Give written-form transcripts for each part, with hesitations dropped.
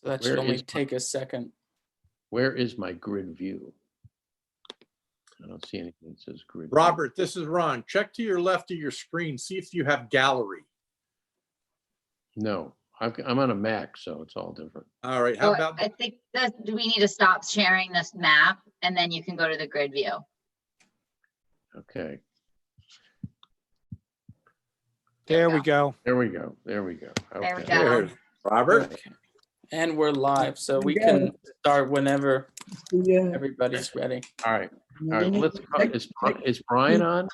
So that should only take a second. Where is my grid view? I don't see anything that says grid. Robert, this is Ron. Check to your left of your screen. See if you have gallery. No, I'm on a Mac, so it's all different. All right. How So about I think that we need to stop sharing this map and then you can go to the grid view. Okay, There we go. there we go. There we go. There we Okay. go. There's Robert? Okay. And we're live, so we can start whenever Yeah. everybody's ready. All right. All right. Let's. Is Brian on?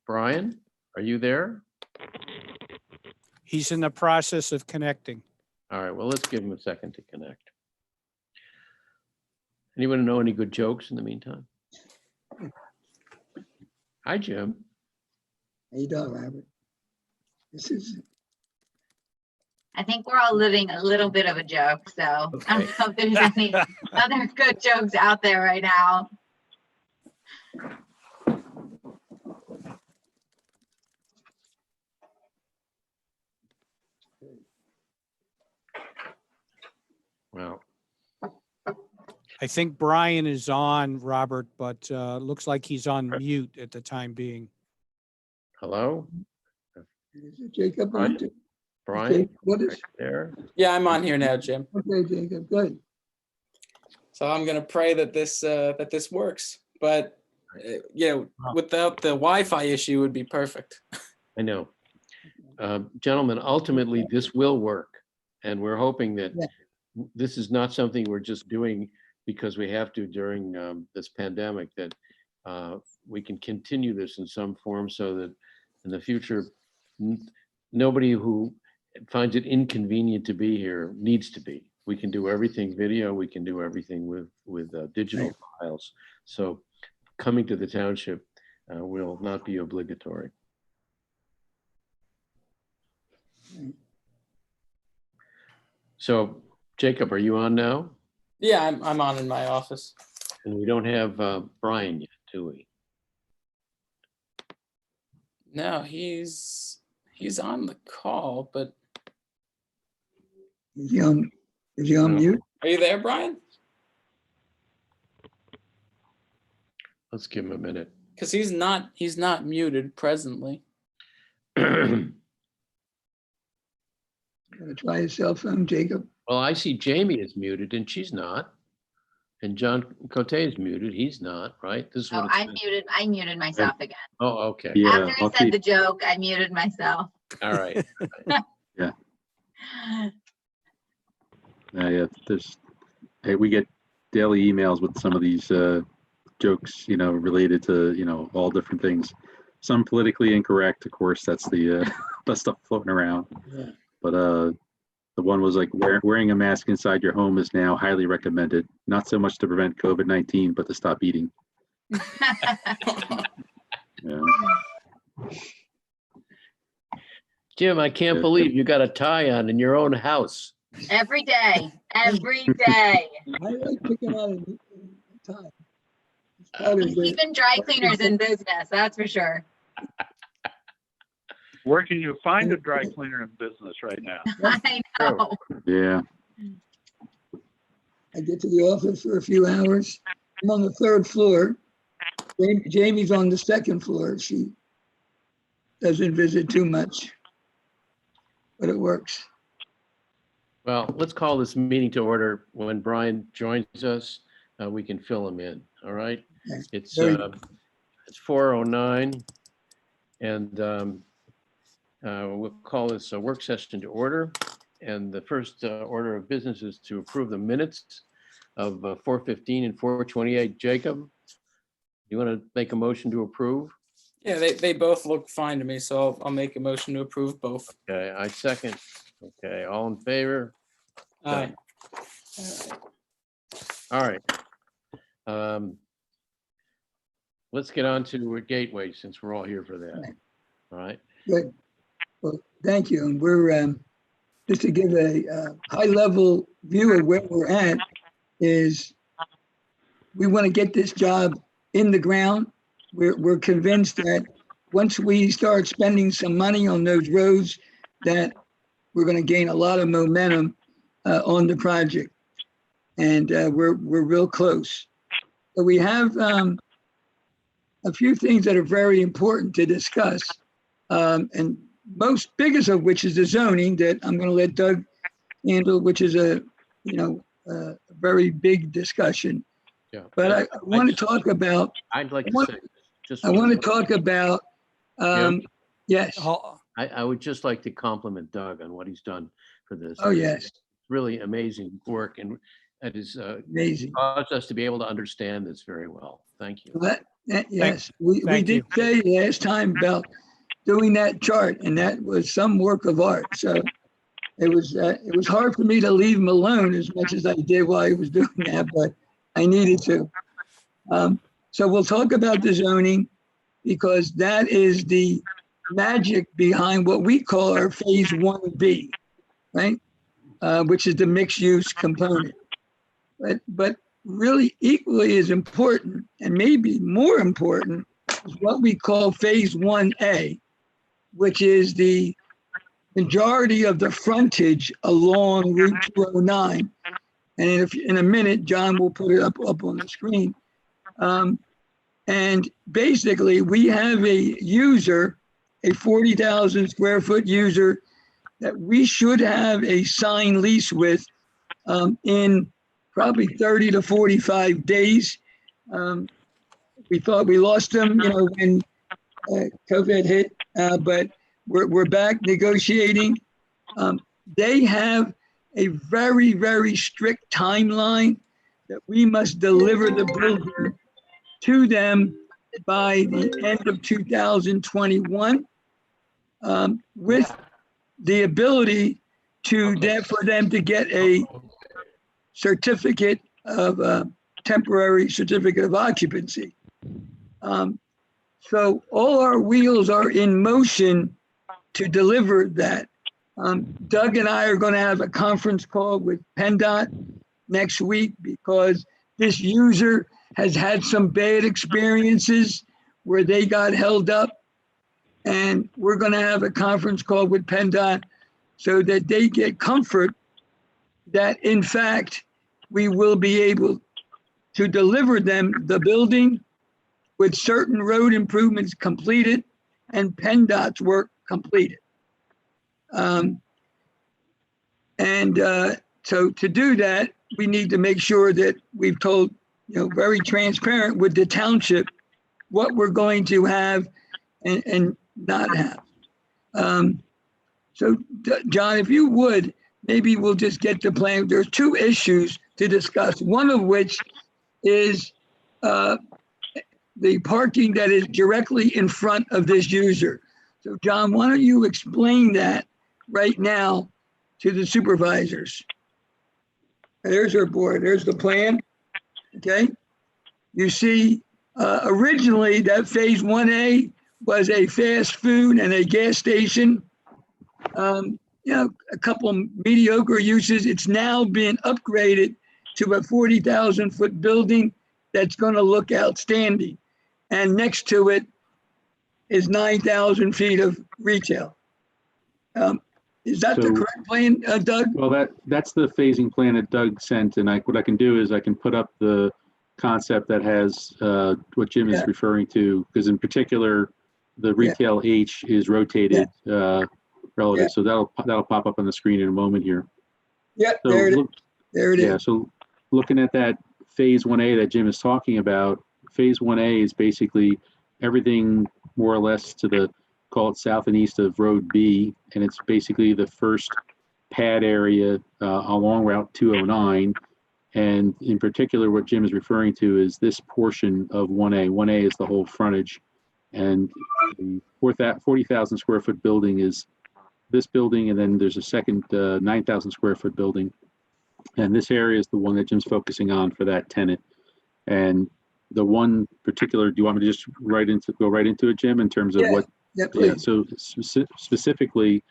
Brian, are you there? He's in the process of connecting. All right. Well, let's give him a second to connect. Anyone know any good jokes in the meantime? Hi, Jim. How you doing, Robert? This is, I think we're all living a little bit of a joke, so I Okay. don't know if there's any other good jokes out there right now. Well, I think Brian is on, Robert, but looks like he's on mute at the time being. hello, is it Jacob? Brian? Okay, Brian, what right is, there. Yeah, I'm on here now, Jim. okay, Jacob, good. So I'm gonna pray that this works. But without the Wi-Fi issue, it would be perfect. I know. Gentlemen, ultimately, this will work. And we're hoping that Yeah. this is not something we're just doing because we have to during this pandemic, that we can continue this in some form so that in the future, nobody who finds it inconvenient to be here needs to be. We can do everything video, we can do everything with digital files. So coming to the township will not be obligatory. So Jacob, are you on now? Yeah, I'm on in my office. And we don't have Brian yet, do we? No, he's on the call, but Is he on mute? are you there, Brian? Let's give him a minute. Because he's not muted presently. Gonna try his cell phone, Jacob? Well, I see Jamie is muted and she's not. And John Cote is muted. He's not, right? This is Oh, what it's. I muted myself again. Oh, okay. Yeah, After I said the joke, I muted myself. All right. yeah. Hey, we get daily emails with some of these jokes, related to, all different things. Some politically incorrect, of course. That's the the stuff floating around. Yeah. But the one was like wearing a mask inside your home is now highly recommended. Not so much to prevent COVID-19, but to stop eating. Yeah. Jim, I can't believe you got a tie on in your own house. Every day, every day. I like picking out a time. It's part of the- Keeping dry cleaners in business, that's for sure. Where can you find a dry cleaner in business right now? I know. Yeah. I get to the office for a few hours. I'm on the third floor. Jamie's on the second floor. She doesn't visit too much, but it works. Well, let's call this meeting to order. When Brian joins us, we can fill him in. All right. Okay. It's Very- 4:09, and we'll call this a work session to order. And the first order of business is to approve the minutes of 4:15 and 4:28. Jacob, you want to make a motion to approve? Yeah, they both look fine to me, so I'll make a motion to approve both. Okay, I second. Okay, all in favor? Aye. All right. Let's get on to Gateway since we're all here for that. All right. Good. Well, thank you. And we're, just to give a high-level view of where we're at, is we want to get this job in the ground. We're convinced that once we start spending some money on those roads, that we're going to gain a lot of momentum on the project, and we're real close. So we have a few things that are very important to discuss, and most biggest of which is the zoning that I'm going to let Doug handle, which is a very big discussion. Yeah. But I want to talk about. I'd like I to want- say, just. I want to talk about. Yes. I would just like to compliment Doug on what he's done for this. Oh yes. Really amazing work, and it is Amazing. caused us to be able to understand this very well. Thank you. Yes, we thank did you. say last time about doing that chart, and that was some work of art. So it was hard for me to leave him alone as much as I did while he was doing that, but I needed to. So we'll talk about the zoning because that is the magic behind what we call our phase 1B, right? Which is the mixed use component. But really equally as important, and maybe more important, is what we call phase 1A, which is the majority of the frontage along Route 209. And in a minute, John will put it up on the screen. And basically, we have a user, a 40,000 square foot user that we should have a signed lease with in probably 30 to 45 days. We thought we lost them, when COVID hit, but we're back negotiating. They have a very, very strict timeline that we must deliver the building to them by the end of 2021, with the ability for them to get a certificate of temporary certificate of occupancy. So all our wheels are in motion to deliver that. Doug and I are going to have a conference call with PennDOT next week because this user has had some bad experiences where they got held up. And we're going to have a conference call with PennDOT so that they get comfort that, in fact, we will be able to deliver them the building with certain road improvements completed and PennDOT's work completed. So to do that, we need to make sure that we've told, very transparent with the township what we're going to have and not have. So John, if you would, maybe we'll just get the plan. There's two issues to discuss, one of which is the parking that is directly in front of this user. So John, why don't you explain that right now to the supervisors? There's our board, there's the plan, okay? You see, originally that phase 1A was a fast food and a gas station. A couple of mediocre uses. It's now been upgraded to a 40,000 foot building that's going to look outstanding. And next to it is 9,000 feet of retail. Is that the correct plan, Doug? Well, that's the phasing plan that Doug sent, and what I can do is I can put up the concept that has what Jim is referring to, because in particular, the retail H is rotated relative. So that'll pop up on the screen in a moment here. Yep, So there it is. Yeah, so looking at that phase 1A that Jim is talking about, phase 1A is basically everything more or less to the, call it south and east of Road B, and it's basically the first pad area along Route 209. And in particular, what Jim is referring to is this portion of 1A. 1A is the whole frontage, and the 40,000 square foot building is this building, and then there's a second 9,000 square foot building. And this area is the one that Jim's focusing on for that tenant. And the one particular, do you want me to just go right into it, Jim, in terms of what? Yeah, please. So specifically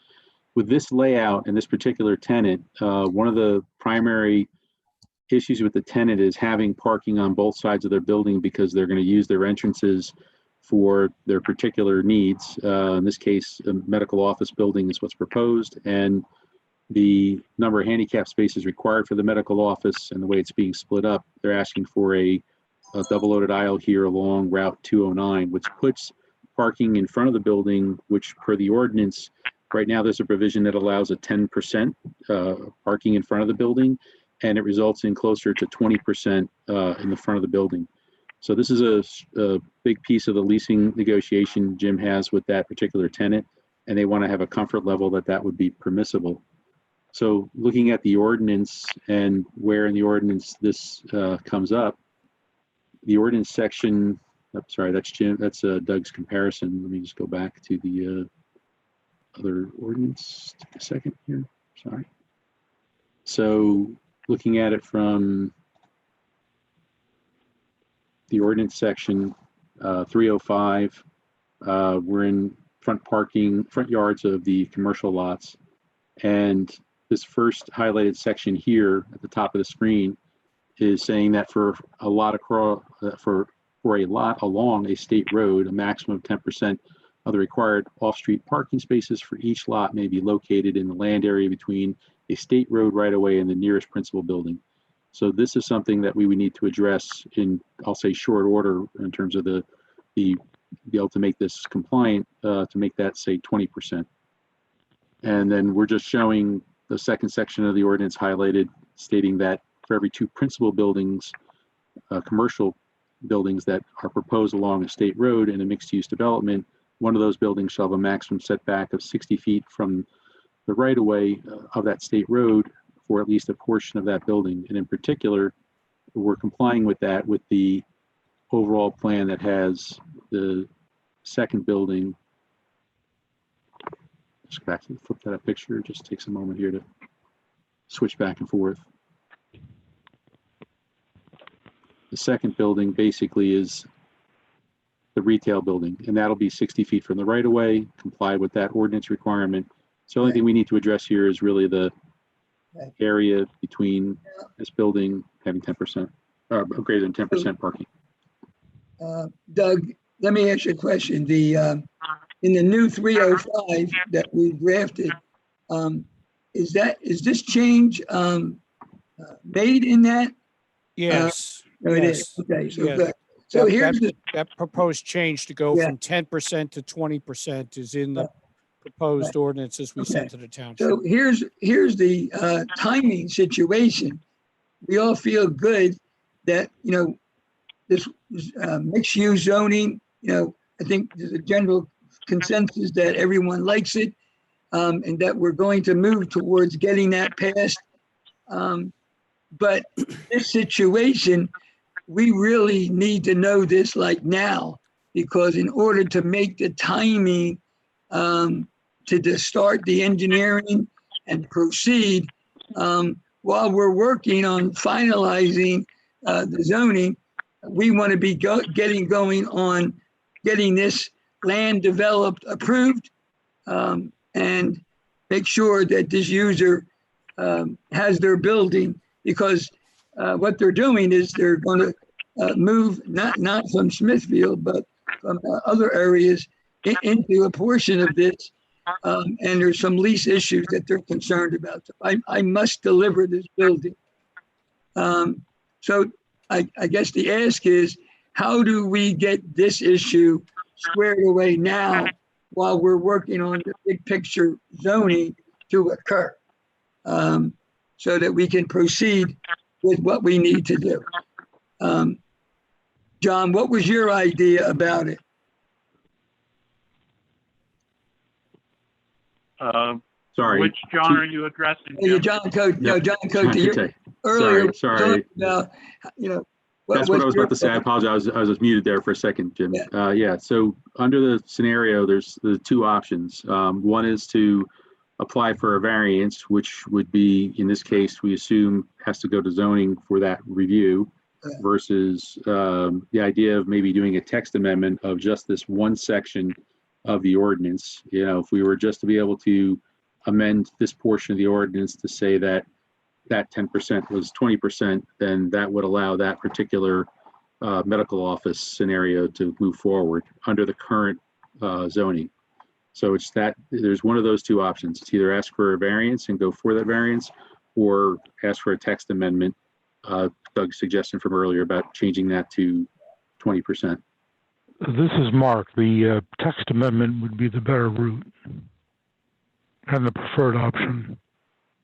with this layout and this particular tenant, one of the primary issues with the tenant is having parking on both sides of their building because they're going to use their entrances for their particular needs. In this case, a medical office building is what's proposed, and the number of handicap spaces required for the medical office and the way it's being split up, they're asking for a double-loaded aisle here along Route 209, which puts parking in front of the building, which per the ordinance, right now there's a provision that allows a 10% parking in front of the building, and it results in closer to 20% in the front of the building. So this is a big piece of the leasing negotiation Jim has with that particular tenant, and they want to have a comfort level that that would be permissible. So looking at the ordinance and where in the ordinance this comes up, the ordinance section, I'm sorry, that's Jim, that's Doug's comparison. Let me just go back to the other ordinance. Take a second here, sorry. So looking at it from the ordinance section 305, we're in front yards of the commercial lots. And this first highlighted section here at the top of the screen is saying that for a lot for a lot along a state road, a maximum of 10% of the required off-street parking spaces for each lot may be located in the land area between a state road right-of-way and the nearest principal building. So this is something that we would need to address in, I'll say, short order in terms of be able to make this compliant, to make that say 20%. And then we're just showing the second section of the ordinance highlighted, stating that for every 2 principal buildings, commercial buildings that are proposed along a state road in a mixed-use development, one of those buildings shall have a maximum setback of 60 feet from the right-of-way of that state road for at least a portion of that building. And in particular, we're complying with that with the overall plan that has the second building. Just back to flip that picture. It just takes a moment here to switch back and forth. The second building basically is the retail building, and that'll be 60 feet from the right of way, comply with that ordinance requirement. So the only thing we need to address here is really the area between this building having 10% or greater than 10% parking. Doug, let me ask you a question. In the new 305 that we drafted, is this change made in that? Yes. No, it yes, is. Okay, so yes. good. So That- here's the, That proposed change to go Yeah. from 10% to 20% is in the proposed ordinances we sent to the township. so here's the timing situation. We all feel good that, this mixed use zoning, I think there's a general consensus that everyone likes it, and that we're going to move towards getting that passed. But this situation, we really need to know this like now, because in order to make the timing to start the engineering and proceed, while we're working on finalizing the zoning, we want to be getting going on getting this land developed, approved, and make sure that this user has their building, because what they're doing is they're going to move not from Smithfield, but from other areas into a portion of this. And there's some lease issues that they're concerned about. So I must deliver this building. So I guess the ask is, how do we get this issue squared away now while we're working on the big picture zoning to occur, so that we can proceed with what we need to do? John, what was your idea about it? Sorry. Which John are you addressing? Yeah, Jim? John Cote, no, John Cote, Sorry. earlier, talking about, That's what I was about to say. I apologize. I was just muted there for a second, Jim. Yeah. So under the scenario, there's the 2 options. One is to apply for a variance, which would be, in this case, we assume has to go to zoning for that review, versus the idea of maybe doing a text amendment of just this one section of the ordinance. If we were just to be able to amend this portion of the ordinance to say that 10% was 20%, then that would allow that particular medical office scenario to move forward under the current zoning. So it's that, there's one of those two options. It's either ask for a variance and go for that variance, or ask for a text amendment. Doug's suggestion from earlier about changing that to 20%. This is Mark. The text amendment would be the better route and the preferred option.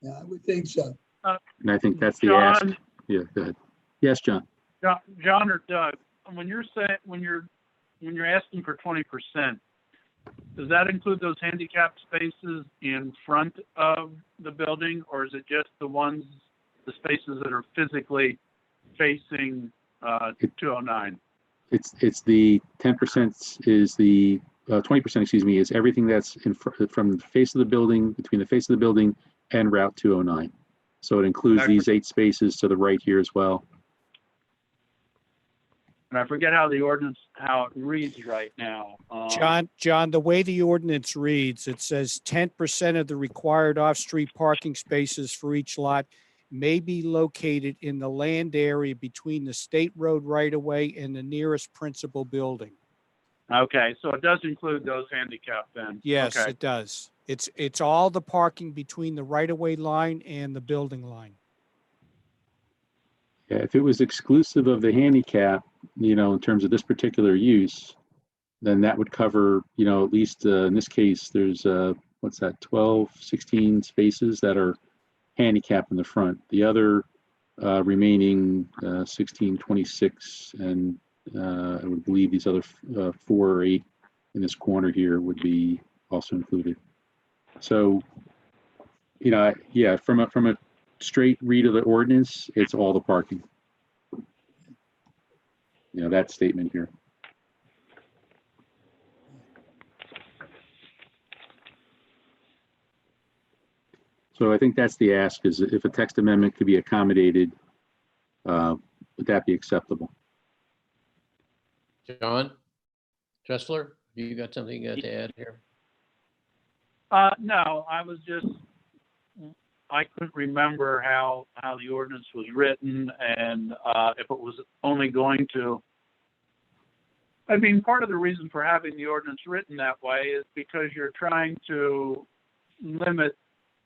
Yeah, I would think so. And I think that's the John, ask. Yeah, go ahead. Yes, John. John or Doug, when you're asking for 20%, does that include those handicap spaces in front of the building, or is it just the spaces that are physically facing 209? It's the 10% is the 20%, excuse me, is everything that's from the face of the building, between the face of the building and Route 209. So it includes these 8 spaces to the right here as well. And I forget how it reads right now. John, the way the ordinance reads, it says 10% of the required off-street parking spaces for each lot may be located in the land area between the state road right-of-way and the nearest principal building. Okay, so it does include those handicap then? Yes, Okay. it does. It's all the parking between the right-of-way line and the building line. Yeah, if it was exclusive of the handicap, in terms of this particular use, then that would cover, at least in this case, there's 12, 16 spaces that are handicap in the front. The other remaining 16, 26, and I would believe these other 4 or 8 in this corner here would be also included. So, yeah, from a straight read of the ordinance, it's all the parking. That statement here. So I think that's the ask, is if a text amendment could be accommodated, would that be acceptable? John Dressler, you got something to add here? No, I couldn't remember how the ordinance was written, and if it was only going to, part of the reason for having the ordinance written that way is because you're trying to limit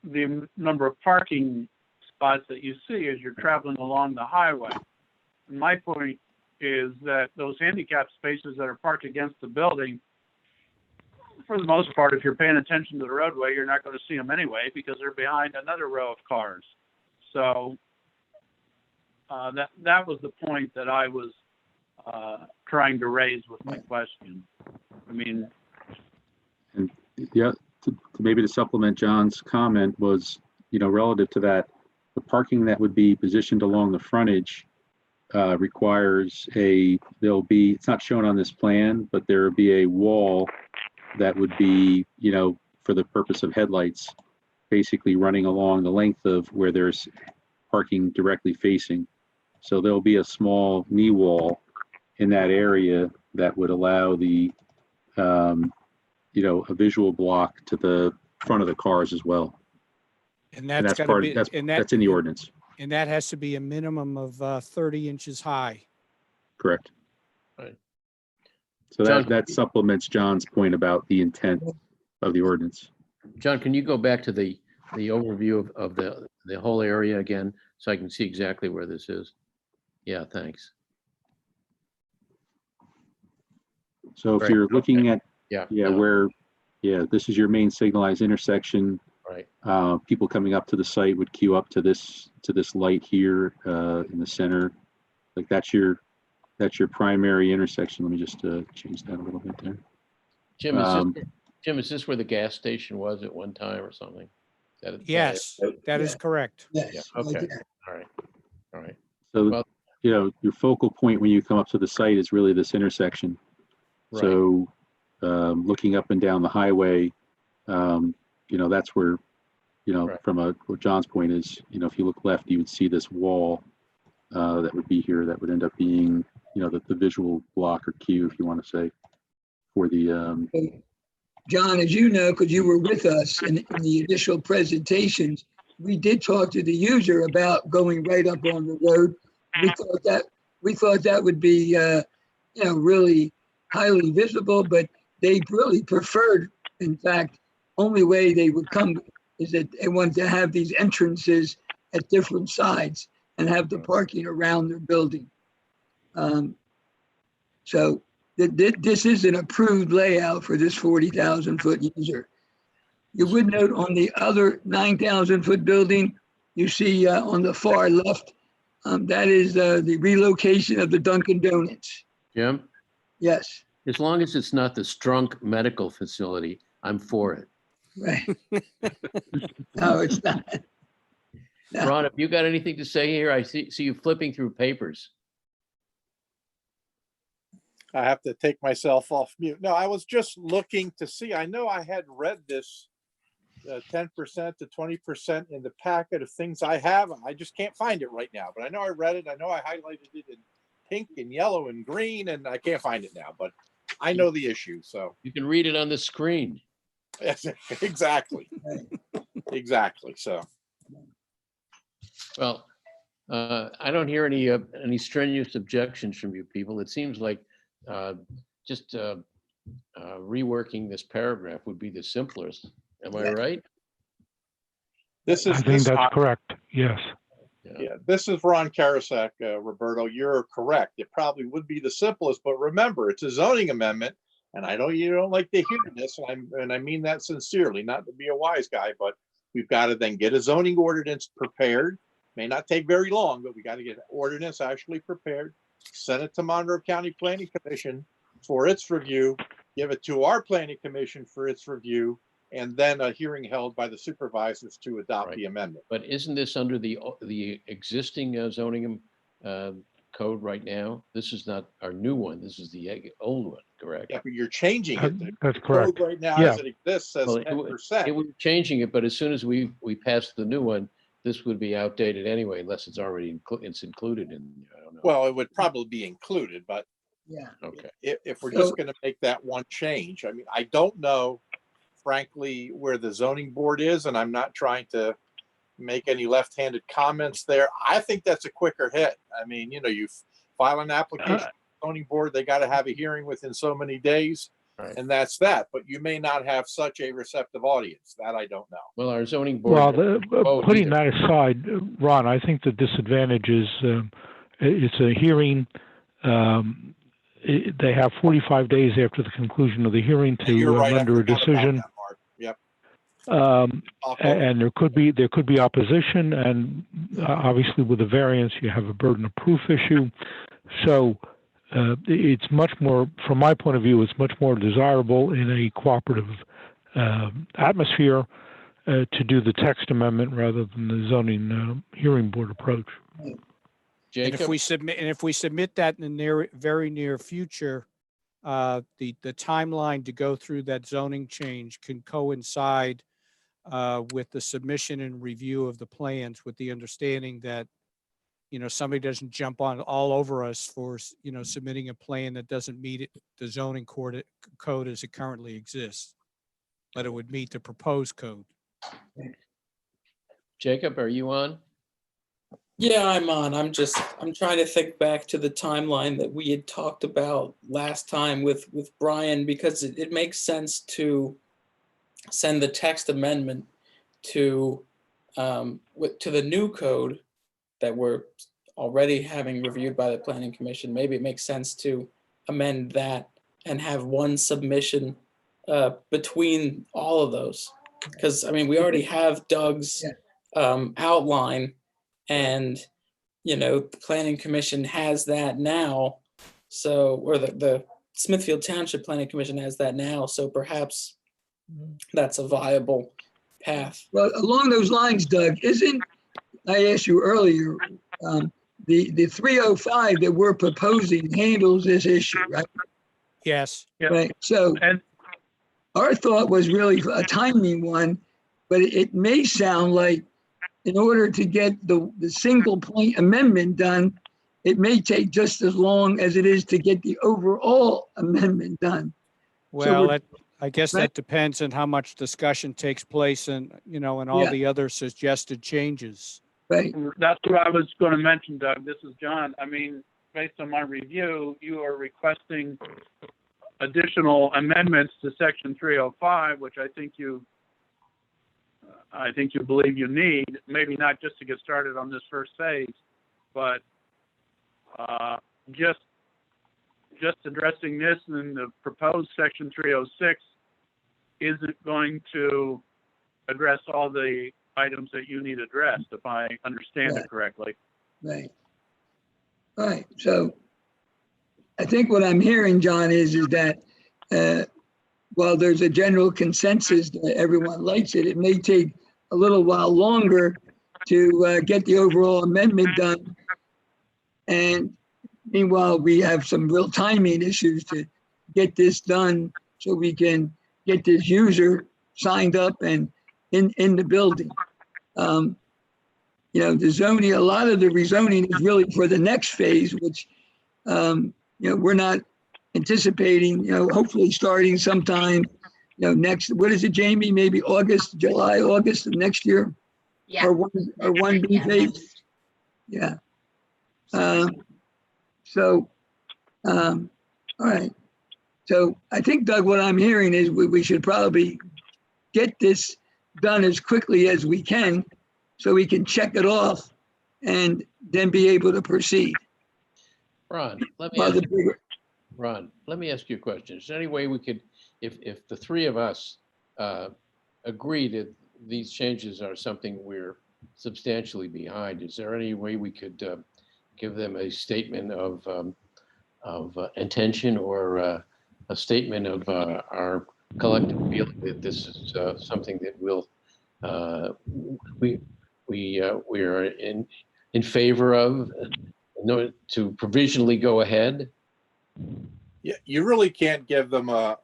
the number of parking spots that you see as you're traveling along the highway. And my point is that those handicap spaces that are parked against the building, for the most part, if you're paying attention to the roadway, you're not going to see them anyway because they're behind another row of cars. So that was the point that I was trying to raise with my question. And yeah, maybe to supplement John's comment was, relative to that, the parking that would be positioned along the frontage requires it's not shown on this plan, but there would be a wall that would be, for the purpose of headlights, basically running along the length of where there's parking directly facing. So there'll be a small knee wall in that area that would allow the, a visual block to the front of the cars as well. And And that's that's got to be, that's in the ordinance, and that has to be a minimum of 30 inches high. correct? Right. So John, that supplements John's point about the intent of the ordinance. John, can you go back to the overview of the whole area again, so I can see exactly where this is? Yeah, thanks. So if Right, you're looking at, Yeah. this is your main signalized intersection. Right. People coming up to the site would queue up to this light here in the center. Like that's your primary intersection. Let me just change that a little bit there. Jim, is this where the gas station was at one time or something? Yes, that is correct. Yes. Yeah, right okay. there. All right. So, Well- your focal point when you come up to the site is really this intersection. Right. So, looking up and down the highway, that's where, Right. from what John's point is, if you look left, you would see this wall that would be here that would end up being, the visual block or cue, if you want to say, for the, John, as you know, because you were with us in the initial presentations, we did talk to the user about going right up on the road. We thought that would be, really highly visible, but they really preferred In fact, only way they would come is that they want to have these entrances at different sides and have the parking around their building. So this is an approved layout for this 40,000 foot user. You would note on the other 9,000 foot building, you see on the far left, that is the relocation of the Dunkin' Donuts. Jim, Yes, as long as it's not the Strunk Medical Facility, I'm for it. right. No, it's not. No. Ron, have you got anything to say here? I see you flipping through papers. I have to take myself off mute. No, I was just looking to see. I know I had read this 10% to 20% in the packet of things I have. I just can't find it right now, but I know I read it. I know I highlighted it in pink and yellow and green, and I can't find it now, but I know the issue. So You can read it on the screen. yes, exactly. Exactly. So Well, I don't hear any strenuous objections from you people. It seems like just reworking this paragraph would be the simplest. Am I right? this I is think this, that's correct. Yes. yeah, this is Ron Karasak, Roberto. You're correct. It probably would be the simplest, but remember, it's a zoning amendment, and I know you don't like to hear this, and I mean that sincerely, not to be a wise guy, but we've got to then get a zoning ordinance prepared. May not take very long, but we got to get an ordinance actually prepared, send it to Monroe County Planning Commission for its review, give it to our Planning Commission for its review, and then a hearing held by the supervisors to adopt Right. the amendment. But isn't this under the existing zoning code right now? This is not our new one. This is the old one, correct? Yeah, but you're changing it. The That's code correct. right now, Yeah. as it exists, says Well, 10%. it was changing it, but as soon as we pass the new one, this would be outdated anyway, unless it's already it's included in. I don't know. Well, it would probably be included, but Yeah. Okay. if we're So- just going to make that one change, I mean, I don't know, frankly, where the zoning board is, and I'm not trying to make any left-handed comments there. I think that's a quicker hit. I mean, you file an application, zoning board, they got to have a hearing within so many days, Right. and that's that. But you may not have such a receptive audience. That I don't know. Well, our zoning board. Well, doesn't vote putting either. that aside, Ron, I think the disadvantage is it's a hearing. They have 45 days after the conclusion of the hearing And you're to right, I render a forgot about decision. that, Mark. Yep. And there could be opposition, and obviously with a variance, you have a burden of proof issue. So it's much more, from my point of view, it's much more desirable in a cooperative atmosphere to do the text amendment rather than the zoning hearing board approach. And Jacob, if we submit that in the very near future, the timeline to go through that zoning change can coincide with the submission and review of the plans, with the understanding that, somebody doesn't jump on all over us for, submitting a plan that doesn't meet the zoning code as it currently exists, but it would meet the proposed code. Jacob, are you on? Yeah, I'm on. I'm trying to think back to the timeline that we had talked about last time with Brian, because it makes sense to send the text amendment to the new code that we're already having reviewed by the Planning Commission. Maybe it makes sense to amend that and have one submission between all of those. Because, I mean, we already have Doug's outline, and, the Planning Commission has that now. So, or the Smithfield Township Planning Commission has that now. So perhaps that's a viable path. Well, along those lines, Doug, I asked you earlier, the 305 that we're proposing handles this issue, right? Yes. Yeah. Right. So And our thought was really a timing one, but it may sound like in order to get the single point amendment done, it may take just as long as it is to get the overall amendment done. Well, I guess right? that depends on how much discussion takes place and, and all Yeah. the other suggested changes. Right. that's what I was going to mention, Doug. This is John. I mean, based on my review, you are requesting additional amendments to section 305, which I think you believe you need, maybe not just to get started on this first phase, but just addressing this in the proposed section 306 isn't going to address all the items that you need addressed, if I understand it correctly. Right. All right. So I think what I'm hearing, John, is that while there's a general consensus that everyone likes it, it may take a little while longer to get the overall amendment done. And meanwhile, we have some real timing issues to get this done so we can get this user signed up and in the building. You know, the zoning, a lot of the rezoning is really for the next phase, which, you know, we're not anticipating, you know, hopefully starting sometime, you know, next, what is it, Jamie? Maybe August, July, August of next year? Yeah. Or one B phase? Yeah. All right. So I think, Doug, what I'm hearing is we should probably get this done as quickly as we can so we can check it off and then be able to proceed. Ron, let me Well, ask the bigger- Ron, let me ask you a question. Is there any way we could, if the three of us agree that these changes are something we're substantially behind, is there any way we could give them a statement of intention or a statement of our collective feeling that this is something that we are in favor of, to provisionally go ahead? Yeah, you really can't give them a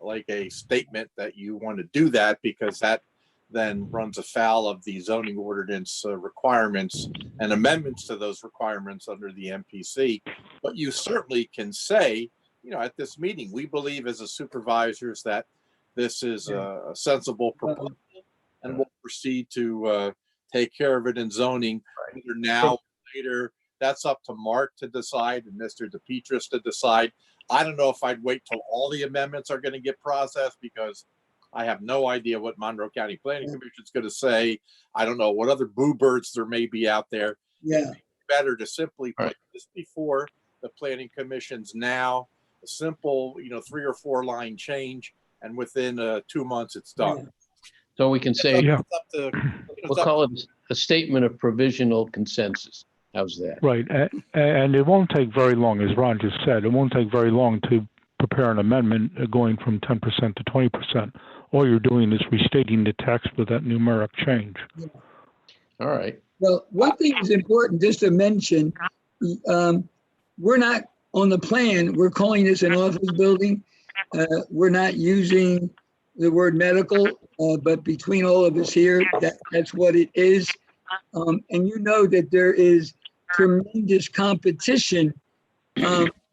statement that you want to do that, because that then runs afoul of the zoning ordinance requirements and amendments to those requirements under the MPC. But you certainly can say, you know, at this meeting, we believe as a supervisors that this is a sensible proposal, and we'll proceed to take care of it in zoning, either now or later. That's up to Mark to decide and Mr. DePietris to decide. I don't know if I'd wait till all the amendments are going to get processed, because I have no idea what Monroe County Planning Commission is going to say. I don't know what other boo birds there may be out there. Yeah. Better to simply put this before the Planning Commission's now, a simple, you know, 3 or 4 line change, and within 2 months it's done. So we can say, Yeah. we'll call it a statement of provisional consensus. How's that? Right, and it won't take very long, as Ron just said. It won't take very long to prepare an amendment going from 10% to 20%. All you're doing is restating the text with that numeric change. Yeah. All right. Well, one thing is important just to mention, we're not on the plan, we're calling this an office building. We're not using the word medical, but between all of us here, that's what it is. And you know that there is tremendous competition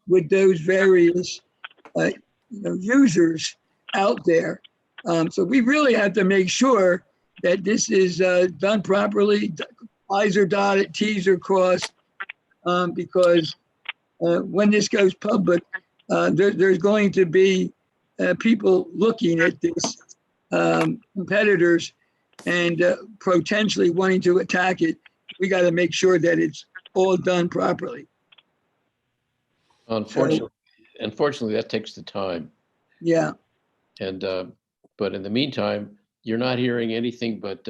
with those various users out there. So we really have to make sure that this is done properly, I's are dotted, T's are crossed, because when this goes public, there's going to be people looking at this, competitors, and potentially wanting to attack it. We got to make sure that it's all done properly. Unfortunately, that takes the time. Yeah. And but in the meantime, you're not hearing anything but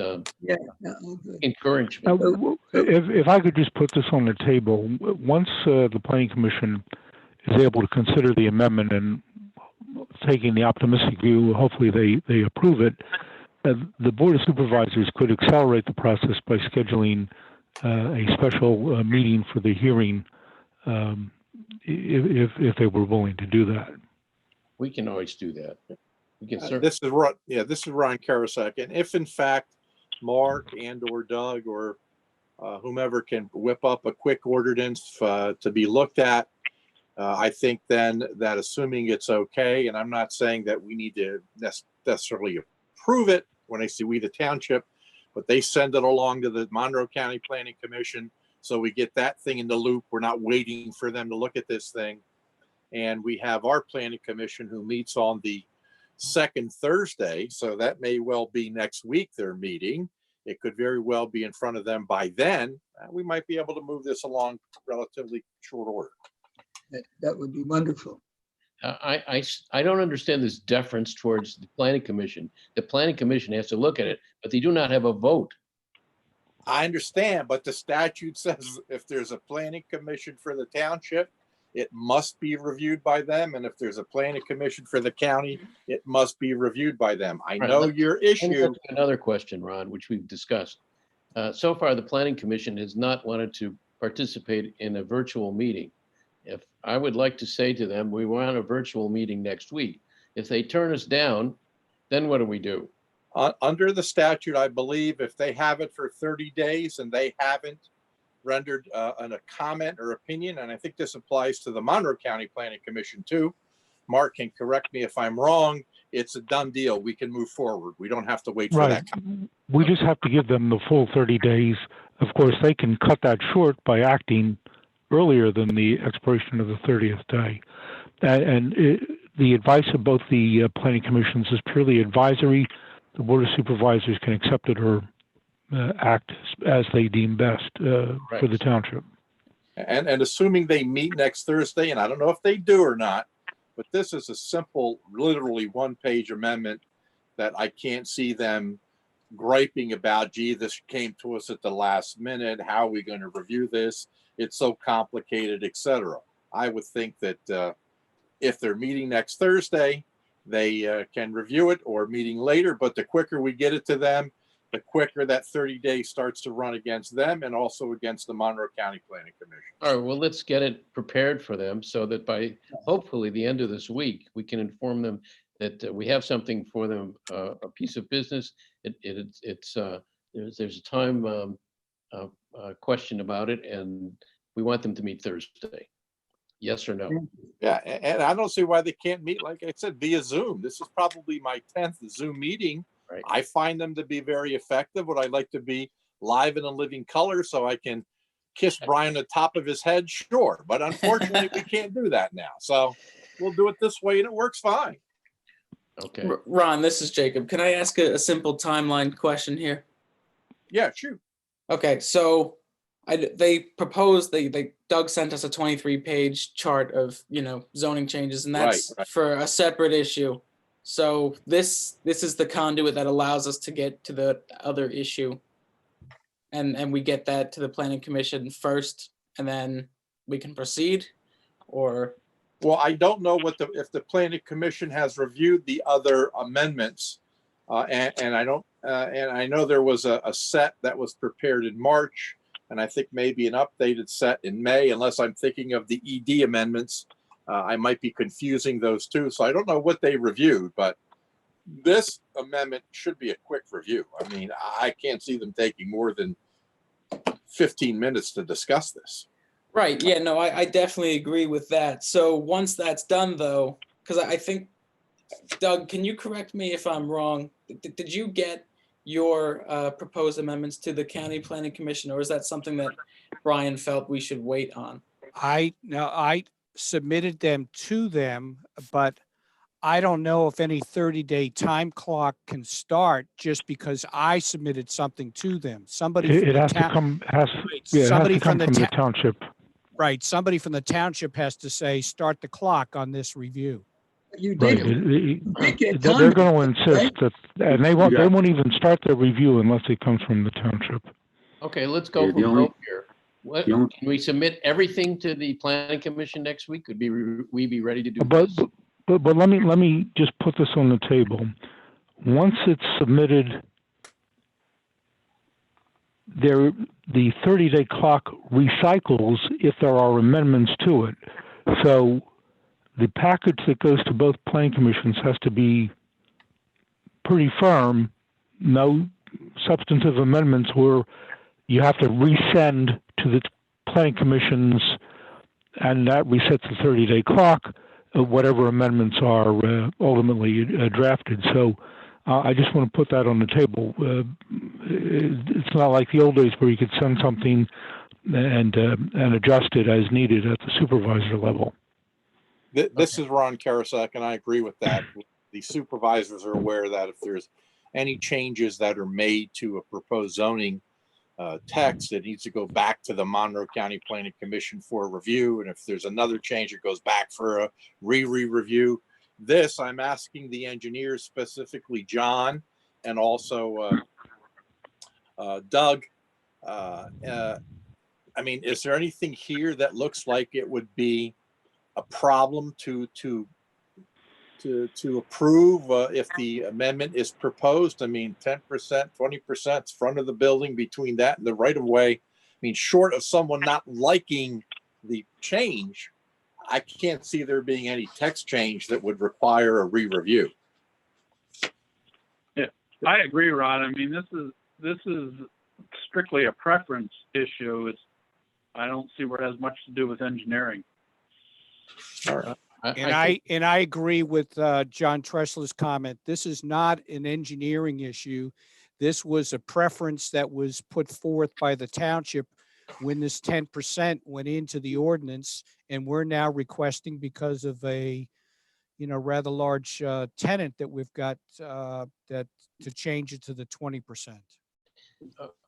encouragement. If I could just put this on the table, once the Planning Commission is able to consider the amendment and taking the optimistic view, hopefully they approve it, the Board of Supervisors could accelerate the process by scheduling a special meeting for the hearing, if they were willing to do that. We can always do that. We can this is Ron Karasek, and if in fact Mark and or Doug or whomever can whip up a quick ordinance to be looked at, I think then that, assuming it's okay, and I'm not saying that we need to necessarily approve it when I say we the township, but they send it along to the Monroe County Planning Commission, so we get that thing in the loop. We're not waiting for them to look at this thing. And we have our planning commission who meets on the second Thursday. So that may well be next week they're meeting. It could very well be in front of them by then. We might be able to move this along relatively short order. That would be wonderful. I don't understand this deference towards the planning commission. The planning commission has to look at it, but they do not have a vote. I understand, but the statute says if there's a planning commission for the township, it must be reviewed by them. And if there's a planning commission for the county, it must be reviewed by them. I know your issue. Another question, Ron, which we've discussed. So far, the planning commission has not wanted to participate in a virtual meeting. If I would like to say to them, we want a virtual meeting next week. If they turn us down, then what do we do? Under the statute, I believe if they have it for 30 days and they haven't rendered a comment or opinion, and I think this applies to the Monroe County Planning Commission too. Mark can correct me if I'm wrong. It's a done deal. We can move forward. We don't have to wait for that. We just have to give them the full 30 days. Of course, they can cut that short by acting earlier than the expiration of the 30th day. The advice of both the planning commissions is purely advisory. The Board of Supervisors can accept it or act as they deem best for the township. And assuming they meet next Thursday, and I don't know if they do or not, but this is a simple, literally one-page amendment that I can't see them griping about, gee, this came to us at the last minute. How are we going to review this? It's so complicated, etc. I would think that if they're meeting next Thursday, they can review it, or meeting later. But the quicker we get it to them, the quicker that 30 days starts to run against them and also against the Monroe County Planning Commission. All right, well, let's get it prepared for them so that by hopefully the end of this week, we can inform them that we have something for them, a piece of business. There's a time question about it, and we want them to meet Thursday. Yes or no? Yeah, and I don't see why they can't meet, like I said, via Zoom. This is probably my 10th Zoom meeting. Right. I find them to be very effective. Would I like to be live in a living color so I can kiss Brian on the top of his head? Sure. But unfortunately, we can't do that now. So we'll do it this way and it works fine. Okay. Ron, this is Jacob. Can I ask a simple timeline question here? Yeah, shoot. Okay, so they proposed, Doug sent us a 23-page chart of, zoning changes, and that's Right. for a separate issue. So this is the conduit that allows us to get to the other issue. And we get that to the planning commission first, and then we can proceed, or? Well, I don't know if the planning commission has reviewed the other amendments. And I know there was a set that was prepared in March, and I think maybe an updated set in May, unless I'm thinking of the ED amendments. I might be confusing those two. So I don't know what they reviewed, but this amendment should be a quick review. I mean, I can't see them taking more than 15 minutes to discuss this. Right, yeah, no, I definitely agree with that. So once that's done, though, because I think, Doug, can you correct me if I'm wrong? Did you get your proposed amendments to the county planning commission, or is that something that Brian felt we should wait on? I submitted them to them, but I don't know if any 30-day time clock can start just because I submitted something to them. Somebody It has to come from the township. Right. Somebody from the township has to say, start the clock on this review. You Right. did. They're going to insist that, and they won't even start their review unless it comes from the township. Okay, let's go Yeah, from broke here. Can we submit everything to the planning commission next week? Could we be ready to do this? But let me just put this on the table. Once it's submitted, the 30-day clock recycles if there are amendments to it. So the package that goes to both planning commissions has to be pretty firm. No substantive amendments where you have to resend to the planning commissions, and that resets the 30-day clock of whatever amendments are ultimately drafted. So I just want to put that on the table. It's not like the old days where you could send something and adjust it as needed at the supervisor level. This is Ron Karasek, and I agree with that. The supervisors are aware that if there's any changes that are made to a proposed zoning text, it needs to go back to the Monroe County Planning Commission for a review. And if there's another change, it goes back for a re-review. This, I'm asking the engineers, specifically John and also Doug. I mean, is there anything here that looks like it would be a problem to approve if the amendment is proposed? I mean, 10%, 20% is front of the building, between that and the right of way. I mean, short of someone not liking the change, I can't see there being any text change that would require a re-review. Yeah, I agree, Ron. I mean, this is strictly a preference issue. I don't see where it has much to do with engineering. All right. And I agree with John Tressler's comment. This is not an engineering issue. This was a preference that was put forth by the township when this 10% went into the ordinance, and we're now requesting, because of a rather large tenant that we've got, that to change it to the 20%.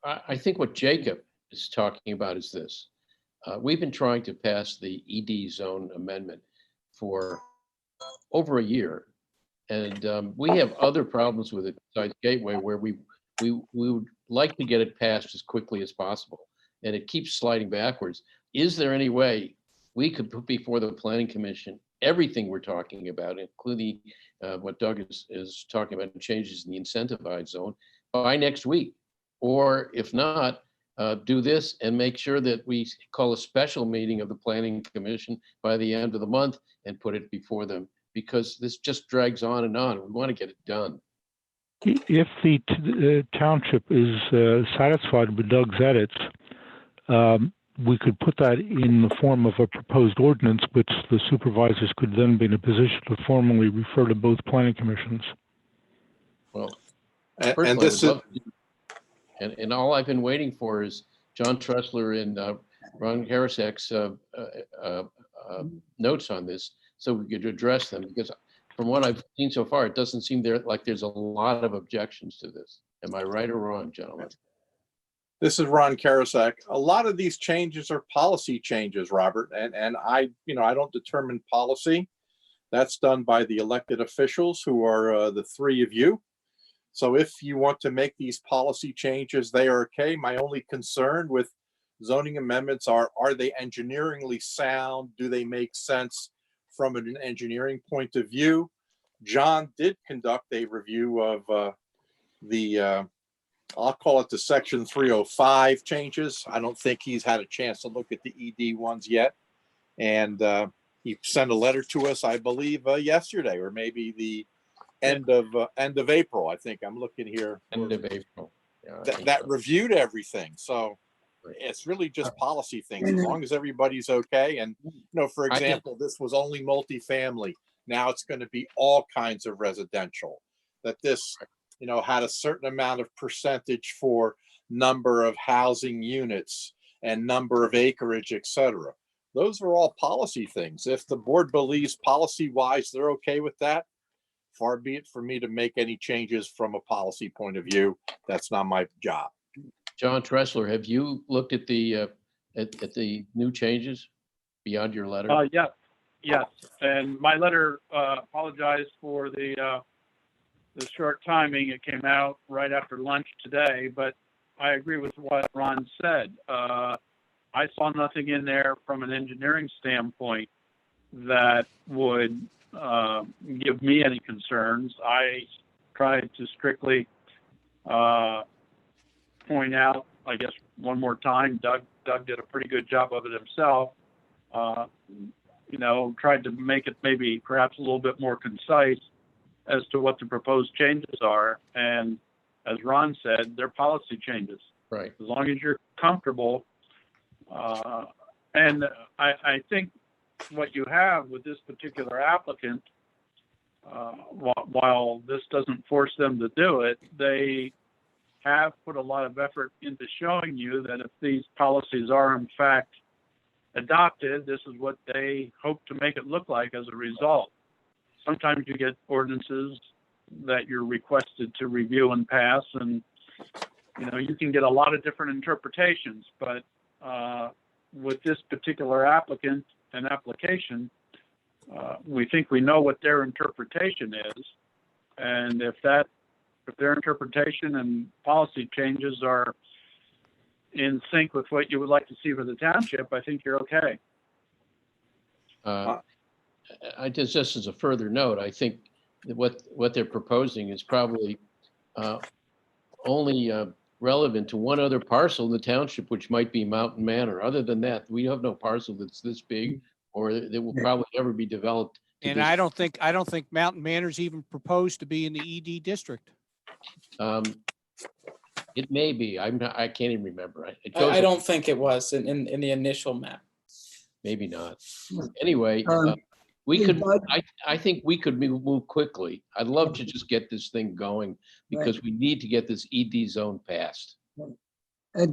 I think what Jacob is talking about is this. We've been trying to pass the ED zone amendment for over a year. And we have other problems with it besides Gateway, where we would like to get it passed as quickly as possible. And it keeps sliding backwards. Is there any way we could put before the Planning Commission everything we're talking about, including what Doug is talking about, changes in the incentivized zone, by next week? Or if not, do this and make sure that we call a special meeting of the Planning Commission by the end of the month and put it before them, because this just drags on and on. We want to get it done. If the township is satisfied with Doug's edits, we could put that in the form of a proposed ordinance, which the supervisors could then be in a position to formally refer to both planning commissions. Well, And this is, and all I've been waiting for is John Tressler and Ron Karasek's notes on this, so we could address them, because from what I've seen so far, it doesn't seem like there's a lot of objections to this. Am I right or wrong, gentlemen? this is Ron Karasek. A lot of these changes are policy changes, Robert, and I don't determine policy. That's done by the elected officials, who are the three of you. So if you want to make these policy changes, they are okay. My only concern with zoning amendments are they engineeringly sound? Do they make sense from an engineering point of view? John did conduct a review of I'll call it the section 305 changes. I don't think he's had a chance to look at the ED ones yet. And he sent a letter to us, I believe, yesterday, or maybe the end of April. I think I'm looking here. End of April. Yeah, that reviewed everything. So it's really just policy things, as long as everybody's okay. And for example, this was only multifamily. Now it's going to be all kinds of residential. That this had a certain amount of percentage for number of housing units and number of acreage, etc. Those are all policy things. If the board believes policy-wise they're okay with that, far be it for me to make any changes from a policy point of view. That's not my job. John Tressler, have you looked at the new changes beyond your letter? Yes. And my letter apologized for the short timing. It came out right after lunch today, but I agree with what Ron said. I saw nothing in there from an engineering standpoint that would give me any concerns. I tried to strictly point out, I guess one more time, Doug did a pretty good job of it himself. Tried to make it maybe perhaps a little bit more concise as to what the proposed changes are. And as Ron said, they're policy changes. Right. As long as you're comfortable. And I think what you have with this particular applicant, while this doesn't force them to do it, they have put a lot of effort into showing you that if these policies are in fact adopted, this is what they hope to make it look like as a result. Sometimes you get ordinances that you're requested to review and pass, and you can get a lot of different interpretations, but with this particular applicant and application, we think we know what their interpretation is, and if their interpretation and policy changes are in sync with what you would like to see for the township, I think you're okay. I just as a further note, I think that what they're proposing is probably only relevant to one other parcel in the township, which might be Mountain Manor. Other than that, we have no parcel that's this big or that will probably ever be developed. And I don't think Mountain Manor's even proposed to be in the ED district. It may be. I can't even remember. I don't think it was in the initial map. Maybe not. Anyway, Hey, Bud. I think we could move quickly. I'd love to just get this thing going because we need to get this ED zone passed.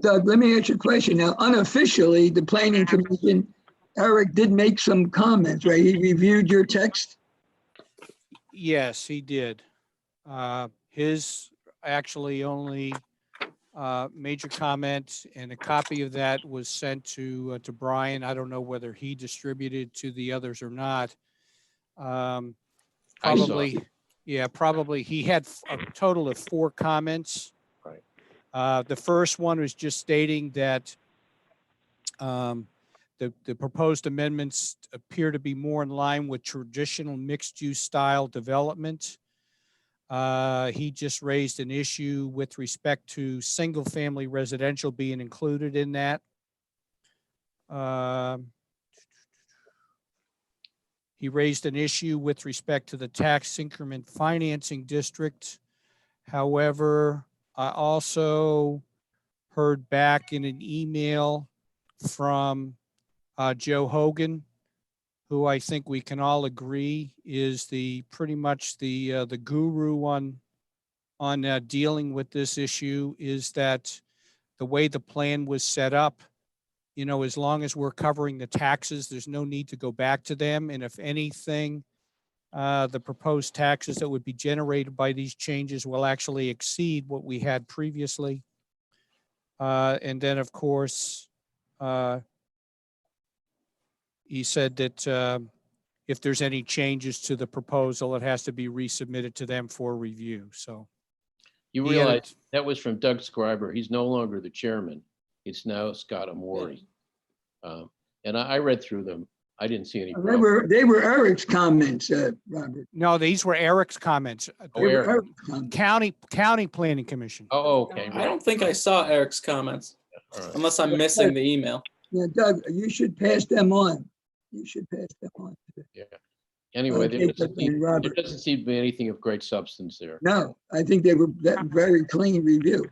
Doug, let me ask you a question. Now, unofficially, the planning commission, Eric did make some comments, right? He reviewed your text? Yes, he did. His actually only major comment, and a copy of that was sent to Brian. I don't know whether he distributed to the others or not. Probably, yeah, probably. He had a total of 4 comments. Right. The first one was just stating that the proposed amendments appear to be more in line with traditional mixed-use style development. He just raised an issue with respect to single-family residential being included in that. He raised an issue with respect to the tax increment financing district. However, I also heard back in an email from Joe Hogan, who I think we can all agree is pretty much the guru on dealing with this issue, is that the way the plan was set up, as long as we're covering the taxes, there's no need to go back to them. And if anything, the proposed taxes that would be generated by these changes will actually exceed what we had previously. And then, of course, he said that if there's any changes to the proposal, it has to be resubmitted to them for review. So You realize that was from Doug Scriber. He's no longer the chairman. It's now Scott Amori. And I read through them. I didn't see any problem. They were Eric's comments, Robert. no, these were Eric's comments. Oh, Eric. Eric's comments. County Planning Commission. Oh, okay. I don't think I saw Eric's comments, All right. unless I'm missing the email. Yeah, Doug, you should pass them on. You should pass them on. Yeah. Anyway, Okay, there Robert. doesn't seem to be anything of great substance there. No, I think they were that very clean review.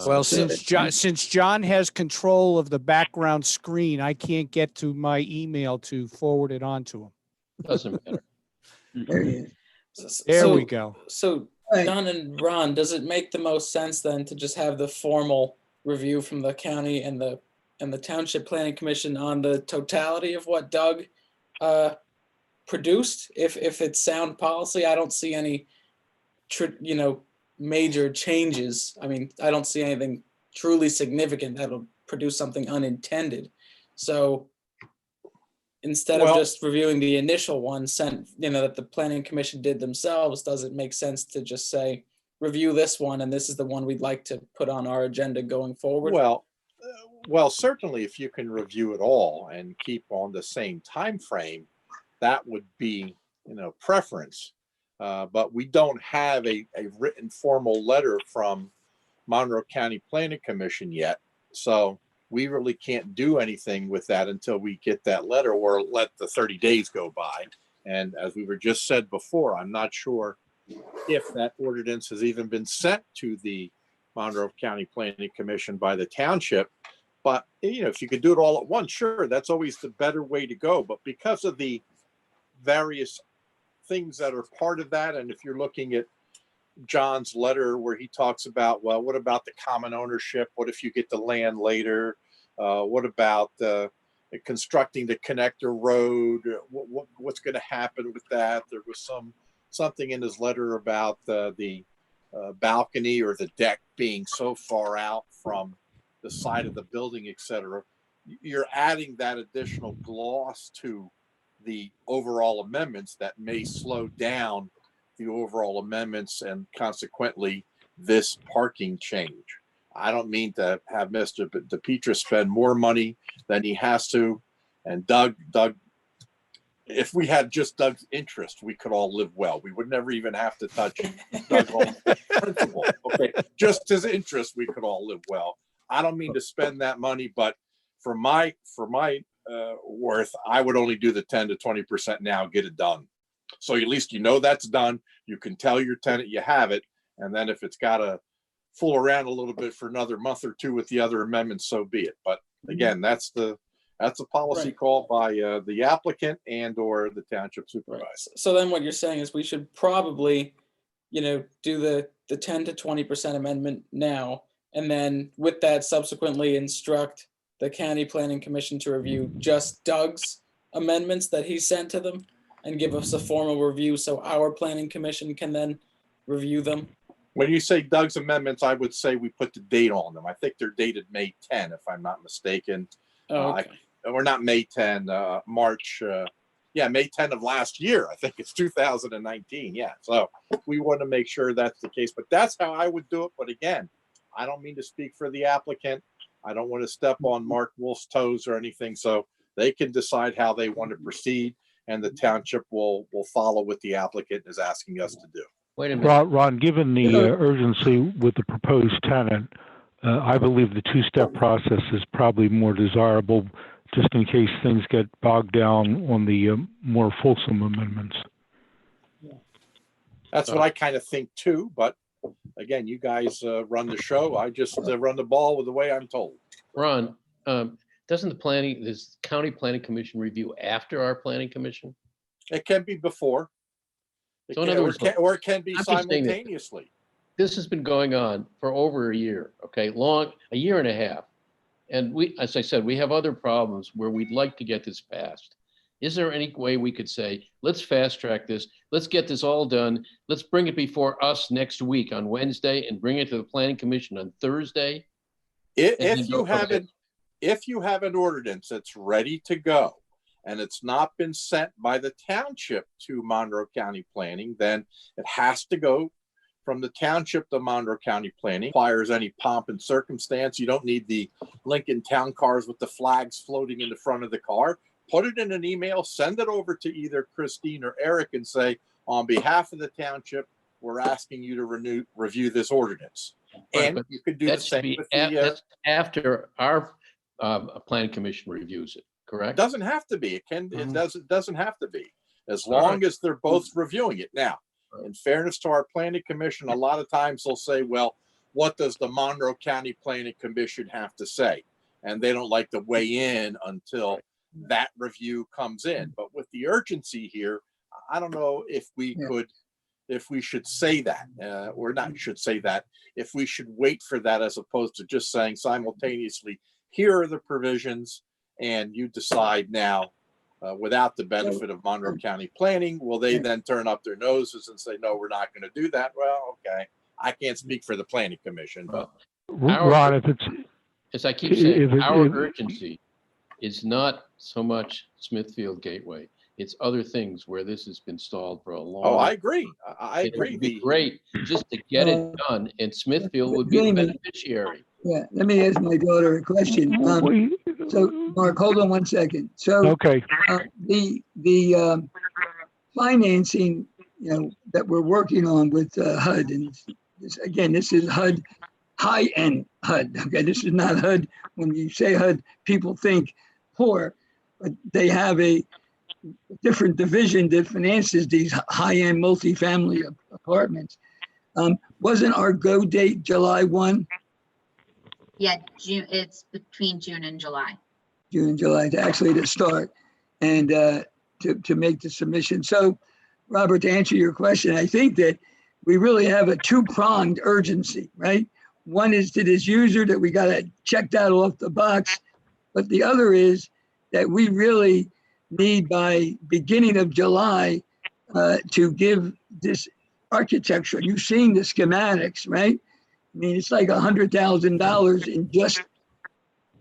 Well, since John has control of the background screen, I can't get to my email to forward it on to him. Doesn't matter. There he is. There we go. So Right. John and Ron, does it make the most sense then to just have the formal review from the county and the Township Planning Commission on the totality of what Doug produced? If it's sound policy, I don't see any, major changes. I mean, I don't see anything truly significant that'll produce something unintended. So instead of just reviewing the initial one sent, that the Planning Commission did themselves, does it make sense to just say, review this one, and this is the one we'd like to put on our agenda going forward? Well, certainly if you can review it all and keep on the same time frame, that would be, preference. But we don't have a written formal letter from Monroe County Planning Commission yet. So we really can't do anything with that until we get that letter or let the 30 days go by. And as we were just said before, I'm not sure if that ordinance has even been sent to the Monroe County Planning Commission by the township. But, if you could do it all at once, sure, that's always the better way to go. But because of the various things that are part of that, and if you're looking at John's letter where he talks about, well, what about the common ownership? What if you get the land later? What about constructing the connector road, what's going to happen with that. There was something in his letter about the balcony or the deck being so far out from the side of the building, etc. You're adding that additional gloss to the overall amendments that may slow down the overall amendments and consequently this parking change. I don't mean to have Mr. DePietro spend more money than he has to. And Doug, if we had just Doug's interest, we could all live well. We would never even have to touch Doug Holmes' principle. Okay, just his interest, we could all live well. I don't mean to spend that money, but for my worth, I would only do the 10 to 20% now, get it done. So at least you know that's done. You can tell your tenant you have it, and then if it's got to fool around a little bit for another month or two with the other amendments, so be it. But again, that's a policy call by the applicant and or the township supervisor. Right. So then what you're saying is we should probably, do the 10 to 20% amendment now, and then with that subsequently instruct the county planning commission to review just Doug's amendments that he sent to them and give us a formal review so our planning commission can then review them. When you say Doug's amendments, I would say we put the date on them. I think they're dated May 10, if I'm not mistaken. Oh, okay. Or not May 10, March. May 10 of last year. I think it's 2019. Yeah. So we want to make sure that's the case. But that's how I would do it. But again, I don't mean to speak for the applicant. I don't want to step on Mark Wolf's toes or anything. So they can decide how they want to proceed, and the township will follow what the applicant is asking us to do. Wait a minute. Ron, given the urgency with the proposed tenant, I believe the two-step process is probably more desirable, just in case things get bogged down on the more fulsome amendments. That's what I kind of think too. But again, you guys run the show. I just run the ball with the way I'm told. Ron, doesn't this county planning commission review after our planning commission? It can be before. So in other words, it can be simultaneously. This has been going on for over a year, okay, a year and a half. And as I said, we have other problems where we'd like to get this passed. Is there any way we could say, let's fast track this, let's get this all done, let's bring it before us next week on Wednesday and bring it to the planning commission on Thursday? If you have an ordinance that's ready to go, and it's not been sent by the township to Monroe County Planning, then it has to go from the township to Monroe County Planning. Requires any pomp and circumstance. You don't need the Lincoln Town cars with the flags floating in the front of the car. Put it in an email, send it over to either Christine or Eric and say, on behalf of the township, we're asking you to review this ordinance. And you could do the same with that's after our planning commission reviews it. Correct. It doesn't have to be. It doesn't have to be, as long as they're both reviewing it. Now, in fairness to our planning commission, a lot of times they'll say, well, what does the Monroe County Planning Commission have to say? And they don't like to weigh in until that review comes in. But with the urgency here, I don't know if we should say that, or not should say that, if we should wait for that as opposed to just saying simultaneously, here are the provisions, and you decide now without the benefit of Monroe County Planning. Will they then turn up their noses and say, no, we're not going to do that? Well, okay. I can't speak for the planning commission, but Ron, if it's, as I keep saying, our urgency is not so much Smithfield Gateway. It's other things where this has been stalled for a long time. Oh, I agree. I agree. It would be great just to get it done, and Smithfield would be the beneficiary. Yeah, let me ask my daughter a question. So, Mark, hold on one second. So, okay. The financing, that we're working on with HUD, and this is HUD, high-end HUD. Okay, this is not HUD. When you say HUD, people think poor, but they have a different division that finances these high-end multifamily apartments. Wasn't our go date July 1? Yeah, June. It's between June and July. June and July to start and to make the submission. So, Robert, to answer your question, I think that we really have a two-pronged urgency, right? One is to this user that we got to check that off the box, but the other is that we really need by beginning of July to give this architecture. You've seen the schematics, right? I mean, it's like $100,000 in just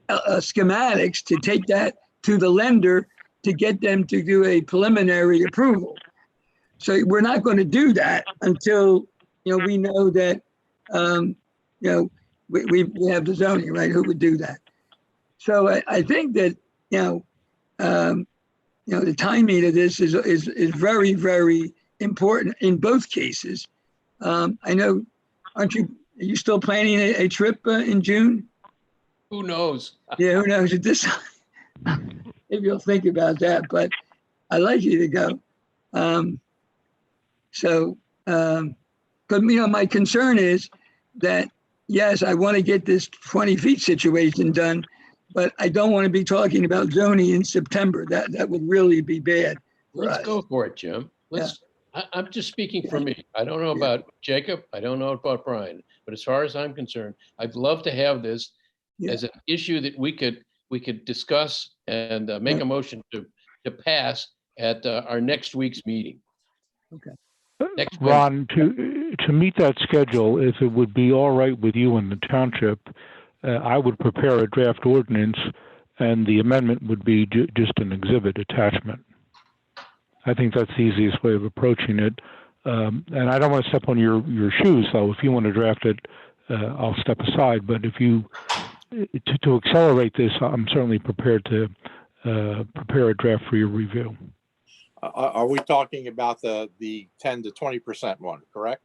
schematics to take that to the lender to get them to do a preliminary approval. So we're not going to do that until, we know that, we have the zoning, right? Who would do that? So I think that, the timing of this is very, very important in both cases. I know, are you still planning a trip in June? Who knows? Yeah, who knows? Maybe you'll think about that, but I'd like you to go. But my concern is that, yes, I want to get this 20 feet situation done, but I don't want to be talking about zoning in September. That would really be bad for Let's us. go for it, Jim. I'm just speaking for me. I don't know about Jacob. I don't know about Brian, but as far as I'm concerned, I'd love to have this as an issue that we could discuss and make a motion to pass at our next week's meeting. Okay. Next Ron, to meet that schedule, if it would be all right with you and the township, I would prepare a draft ordinance, and the amendment would be just an exhibit attachment. I think that's the easiest way of approaching it. And I don't want to step on your shoes, though. If you want to draft it, I'll step aside. But if you, to accelerate this, I'm certainly prepared to prepare a draft for your review. Are we talking about the 10 to 20% one, correct?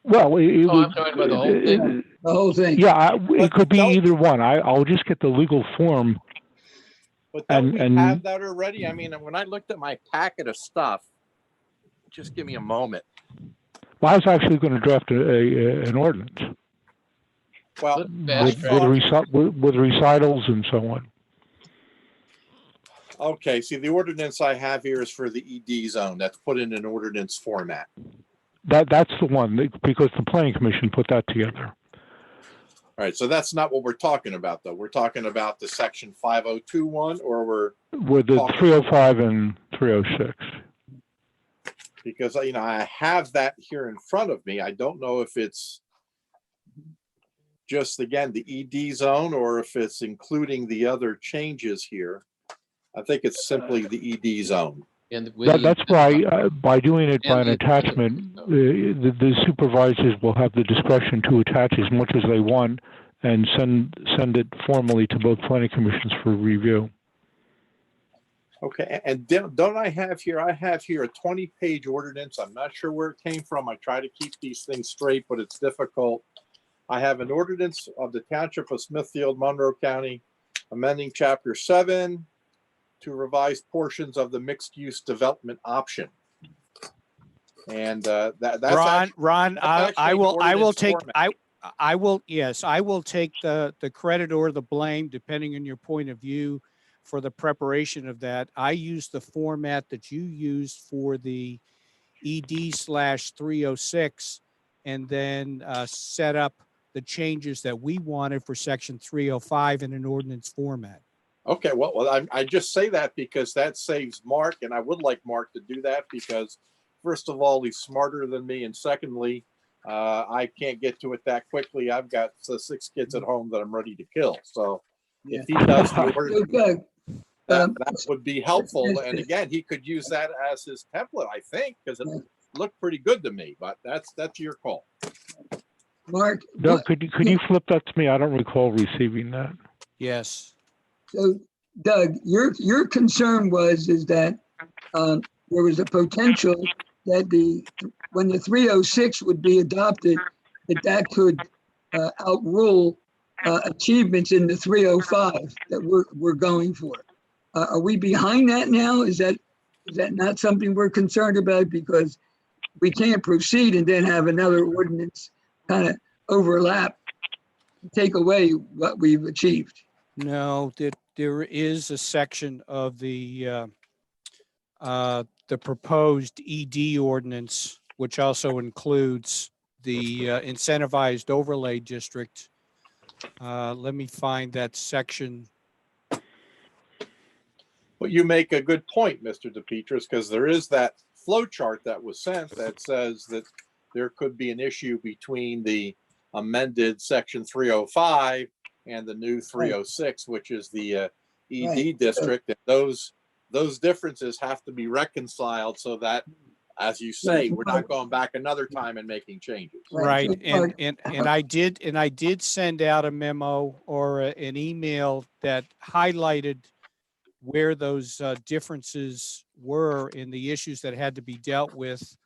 Well, I'm talking about the whole thing. The whole thing. Yeah, it could be either one. I'll just get the legal form. But don't we have that already? I mean, when I looked at my packet of stuff, just give me a moment. Well, I was actually going to draft an ordinance. Well, with recitals and so on. Okay, see, the ordinance I have here is for the ED zone. That's put in an ordinance format. That's the one, because the planning commission put that together. All right, so that's not what we're talking about, though. We're talking about the section 502 or we're the 305 and 306. Because I have that here in front of me. I don't know if it's just, again, the ED zone or if it's including the other changes here. I think it's simply the ED zone. And that's why, by doing it by an attachment, the supervisors will have the discretion to attach as much as they want and send it formally to both planning commissions for review. Okay, and don't I have here a 20-page ordinance. I'm not sure where it came from. I try to keep these things straight, but it's difficult. I have an ordinance of the Township of Smithfield, Monroe County, amending Chapter 7 to revise portions of the mixed-use development option. And that's Ron, I will take the credit or the blame, depending on your point of view, for the preparation of that. I used the format that you used for the ED/306 and then set up the changes that we wanted for section 305 in an ordinance format. Okay, well, I just say that because that saves Mark, and I would like Mark to do that because, first of all, he's smarter than me, and secondly, I can't get to it that quickly. I've got 6 kids at home that I'm ready to kill. So if he does the ordinance, that would be helpful. And again, he could use that as his template, I think, because it looked pretty good to me. But that's your call. Mark, Doug, could you flip that to me? I don't recall receiving that. Yes. So, Doug, your concern is that there was a potential that when the 306 would be adopted, that could outrule achievements in the 305 that we're going for. Are we behind that now? Is that not something we're concerned about? Because we can't proceed and then have another ordinance kind of overlap, take away what we've achieved. No, there is a section of the proposed ED ordinance, which also includes the incentivized overlay district. Let me find that section. But you make a good point, Mr. DePietris, because there is that flow chart that was sent that says that there could be an issue between the amended section 305 and the new 306, which is the ED Right. district. And those differences have to be reconciled so that, as you say, we're not going back another time and making changes. Right, So, and I did send out a memo or an email that highlighted where those differences were in the issues that had to be dealt with.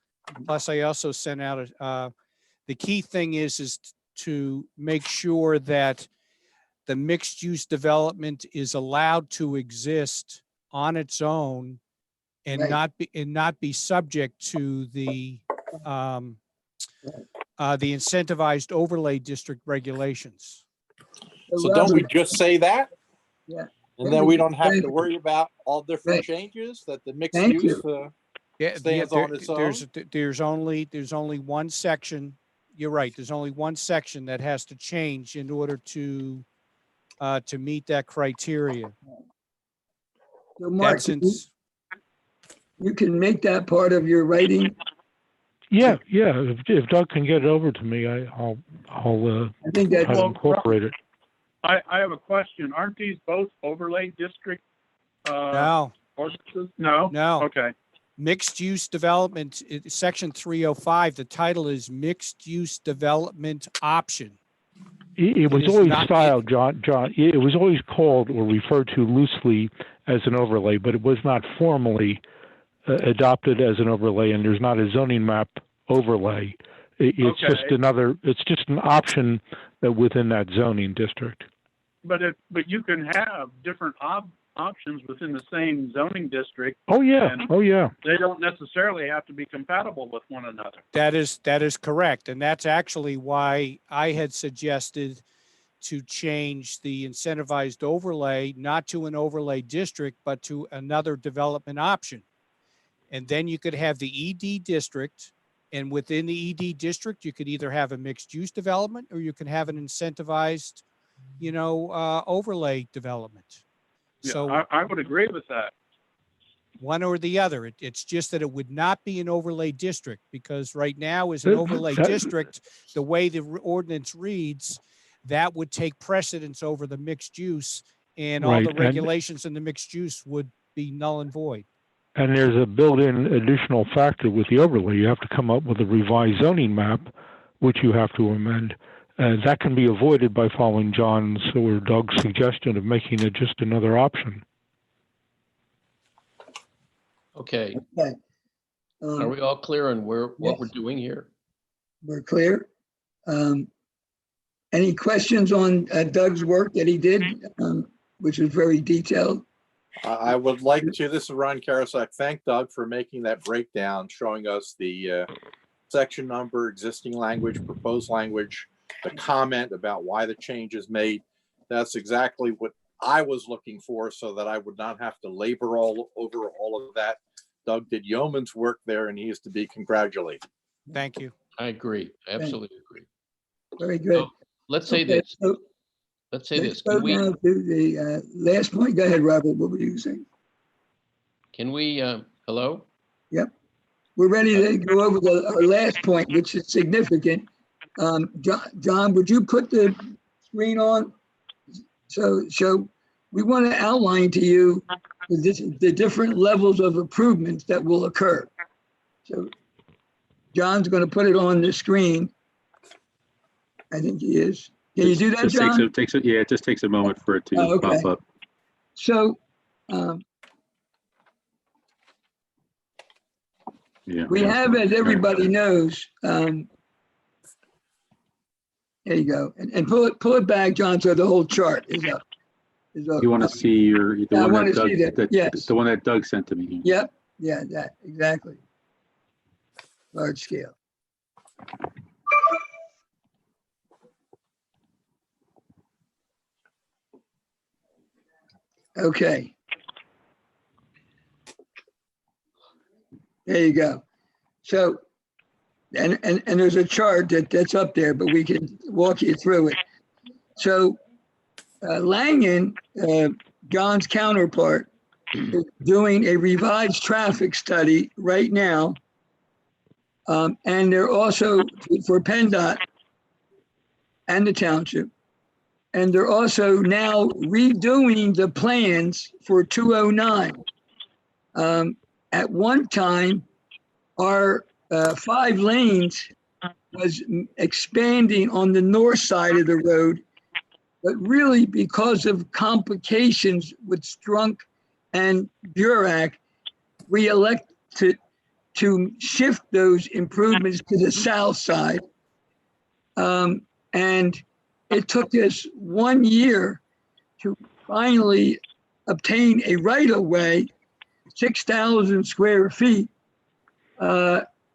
Plus, I also sent out the key thing is to make sure that the mixed use development is allowed to exist on its own and Right. not be subject to the incentivized overlay district regulations. So don't we Robert, just say that? Yeah. And then we don't have Thank to you. worry about all different Right. changes that the mixed Thank use Yeah, stands on its own? there's only one section. You're right. There's only one section that has to change in order to meet that criteria. So Mark, That's in, You can make that part of your writing. Yeah, yeah. If Doug can get it over to me, I'll I think that try to incorporate it. I have a question. Aren't these both overlay district no, ordinances? No? no. Okay. Mixed use development, section 305, the title is mixed use development option. It was is always not- styled, John. It was always called or referred to loosely as an overlay, but it was not formally adopted as an overlay, and there's not a zoning map overlay. It's just it's just an option that within that zoning district. But you can have different options within the same zoning district. Oh yeah, oh yeah. They don't necessarily have to be compatible with one another. That is correct. And that's actually why I had suggested to change the incentivized overlay, not to an overlay district, but to another development option. And then you could have the ED district, and within the ED district, you could either have a mixed use development or you can have an incentivized, overlay development. Yeah, So I would agree with that. one or the other. It's just that it would not be an overlay district, because right now is an overlay district, the way the ordinance reads, that would take precedence over the mixed use, and all Right, the and- regulations in the mixed use would be null and void. And there's a built-in additional factor with the overlay. You have to come up with a revised zoning map, which you have to amend. That can be avoided by following John's or Doug's suggestion of making it just another option. Okay, Okay. are we all clear on what yes. we're doing here? We're clear. Any questions on Doug's work that he did, which was very detailed? I would like to, this is Ron Karasak, thank Doug for making that breakdown, showing us the section number, existing language, proposed language, the comment about why the change is made. That's exactly what I was looking for, so that I would not have to labor all over all of that. Doug did yeoman's work there, and he is to be congratulated. Thank you. I agree, absolutely agree. Very good. So, let's say Okay, this, so let's say let's this. go now to the last point. Go ahead, Robert. What were you saying? Can we, hello? We're ready to go over our last point, which is significant. John, would you put the screen on? So we want to outline to you the different levels of improvements that will occur. So John's going to put it on the screen. I think he is. Can you do that, John? It just takes a moment for it to Oh, okay. pop up. So Yeah. we have, as everybody knows, there you go. And pull it back, John, so the whole chart is up. You want to see the I one want that to see Doug, that, yes. the one that Doug sent to me. Yep, yeah, that, exactly. Large scale. Okay. There you go. So, and there's a chart that's up there, but we can walk you through it. So Langen, John's counterpart, is doing a revised traffic study right now. And they're also for PennDOT and the township. And they're also now redoing the plans for 209. At one time, our 5 lanes was expanding on the north side of the road, but really because of complications with Strunk and Burack, we elected to shift those improvements to the south side. And it took us 1 year to finally obtain a right-of-way, 6,000 square feet,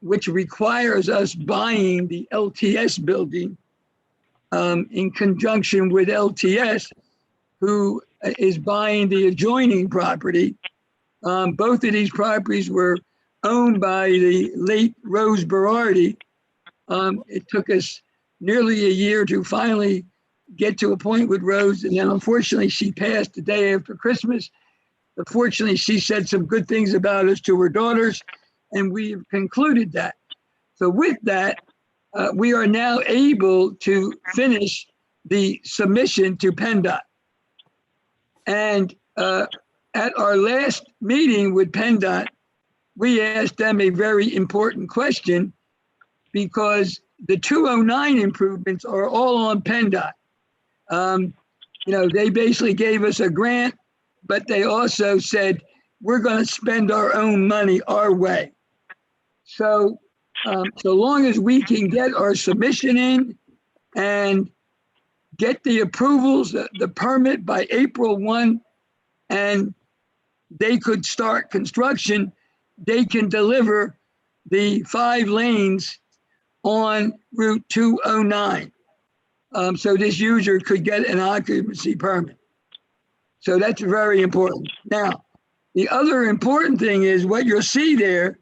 which requires us buying the LTS building in conjunction with LTS, who is buying the adjoining property. Both of these properties were owned by the late Rose Berardi. It took us nearly a year to finally get to a point with Rose, and then unfortunately she passed the day after Christmas. But fortunately, she said some good things about us to her daughters, and we've concluded that. So with that, we are now able to finish the submission to PennDOT. And at our last meeting with PennDOT, we asked them a very important question, because the 209 improvements are all on PennDOT. They basically gave us a grant, but they also said, we're going to spend our own money our way. So, so long as we can get our submission in and get the approvals, the permit by April 1, and they could start construction, they can deliver the 5 lanes on Route 209. So this user could get an occupancy permit. So that's very important. Now, the other important thing is what you'll see there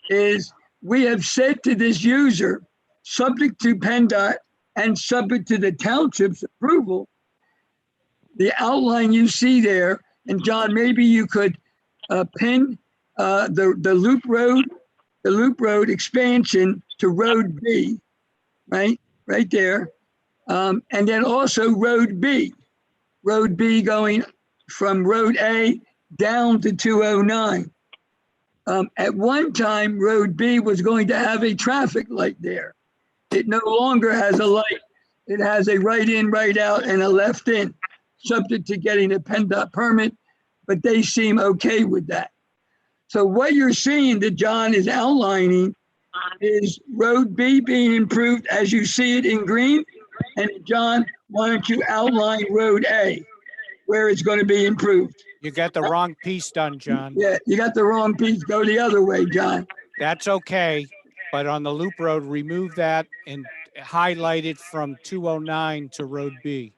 is we have said to this user, subject to PennDOT and subject to the township's approval, the outline you see there, and John, maybe you could pin the loop road expansion to Road B, right there. And then also Road B going from Road A down to 209. At one time, Road B was going to have a traffic light there. It no longer has a light. It has a right in, right out, and a left in, subject to getting a PennDOT permit, but they seem okay with that. So what you're seeing that John is outlining is Road B being improved as you see it in green. And John, why don't you outline Road A, where it's going to be improved? You got the wrong piece done, John. Yeah, you got the wrong piece. Go the other way, John. That's okay. But on the loop road, remove that and highlight it from 209 to Road B.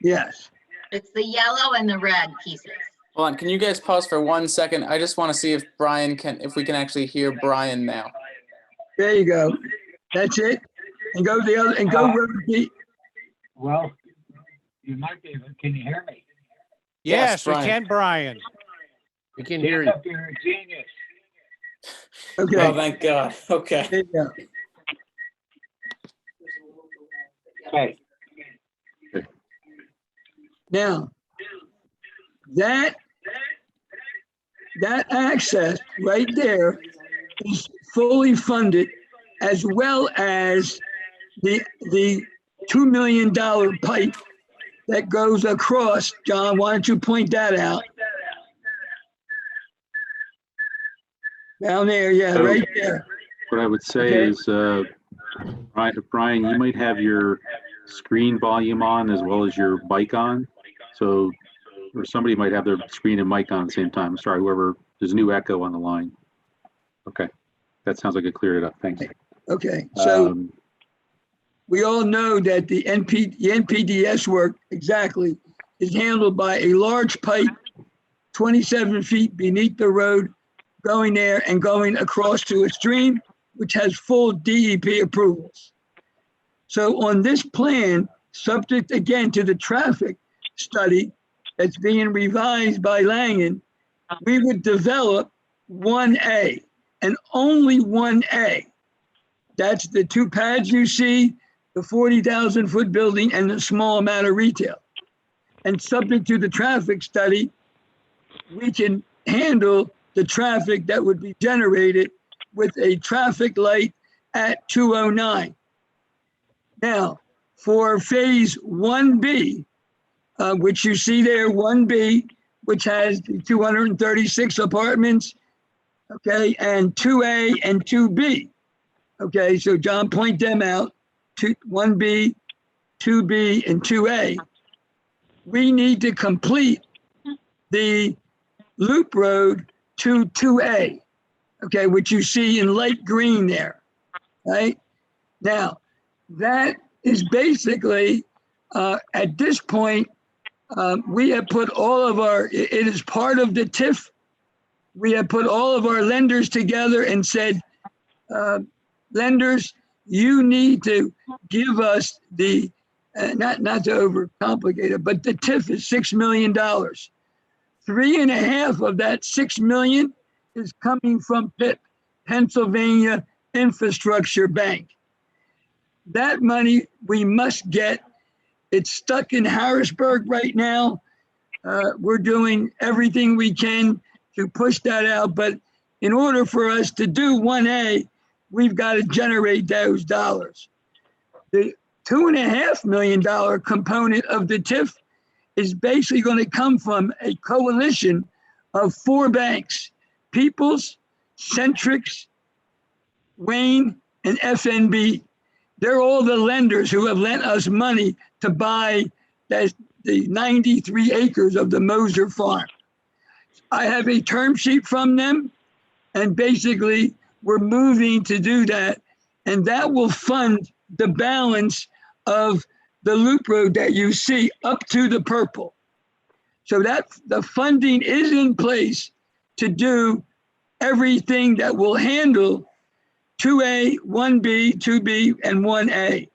Yes. It's the yellow and the red pieces. Hold on, can you guys pause for 1 second? I just want to see if we can actually hear Brian now. There you go. That's it. And go the other, and go Road B. Well, you might be able, can you hear me? Yes, we Brian. can, Brian. We can hear you. You're a genius. Okay. Oh, thank God. Okay. There you go. Okay. Now, that access right there is fully funded, as well as the $2 million pipe that goes across. John, why don't you point that out? Down there, yeah, So, right there. What I would say Okay. is, Brian, you might have your screen volume on as well as your mic on. So, or somebody might have their screen and mic on at the same time. Sorry, whoever, there's a new echo on the line. Okay, that sounds like it cleared it up. Thanks. Okay, so Um, we all know that the NPDS work exactly is handled by a large pipe 27 feet beneath the road, going there and going across to a stream, which has full DEP approvals. So on this plan, subject again to the traffic study that's being revised by Langen, we would develop 1A and only 1A. That's the 2 pads you see, the 40,000 foot building and the small amount of retail. And subject to the traffic study, we can handle the traffic that would be generated with a traffic light at 209. Now, for phase 1B, which you see there, 1B, which has the 236 apartments, okay, and 2A and 2B. Okay, so John, point them out, 1B, 2B, and 2A. We need to complete the loop road to 2A, okay, which you see in light green there, right? Now, that is basically, at this point, we have put all of our, it is part of the TIF. We have put all of our lenders together and said, lenders, you need to give us the, not to overcomplicate it, but the TIF is $6 million. 3.5 of that $6 million is coming from PIP, Pennsylvania Infrastructure Bank. That money we must get. It's stuck in Harrisburg right now. We're doing everything we can to push that out. But in order for us to do 1A, we've got to generate those dollars. The $2.5 million component of the TIF is basically going to come from a coalition of 4 banks: People's, Centrix, Wayne, and FNB. They're all the lenders who have lent us money to buy the 93 acres of the Moser farm. I have a term sheet from them, and basically we're moving to do that, and that will fund the balance of the loop road that you see up to the purple. So that the funding is in place to do everything that will handle 2A, 1B, 2B, and 1A.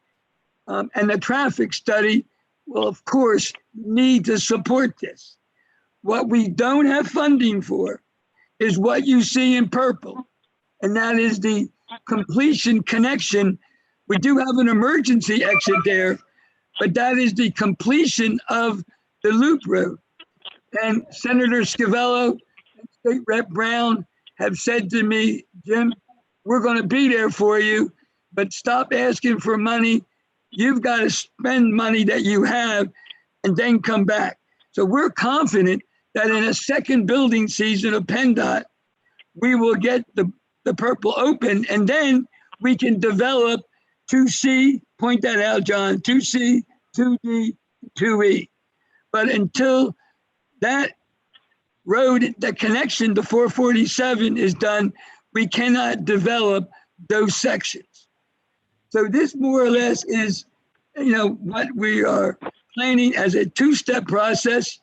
And the traffic study will, of course, need to support this. What we don't have funding for is what you see in purple, and that is the completion connection. We do have an emergency exit there, but that is the completion of the loop road. And Senator Scavello and State Rep Brown have said to me, Jim, we're going to be there for you, but stop asking for money. You've got to spend money that you have and then come back. So we're confident that in a second building season of PennDOT, we will get the purple open, and then we can develop 2C, point that out, John, 2C, 2D, 2E. But until that road, the connection to 447 is done, we cannot develop those sections. So this more or less is, what we are planning as a 2-step process.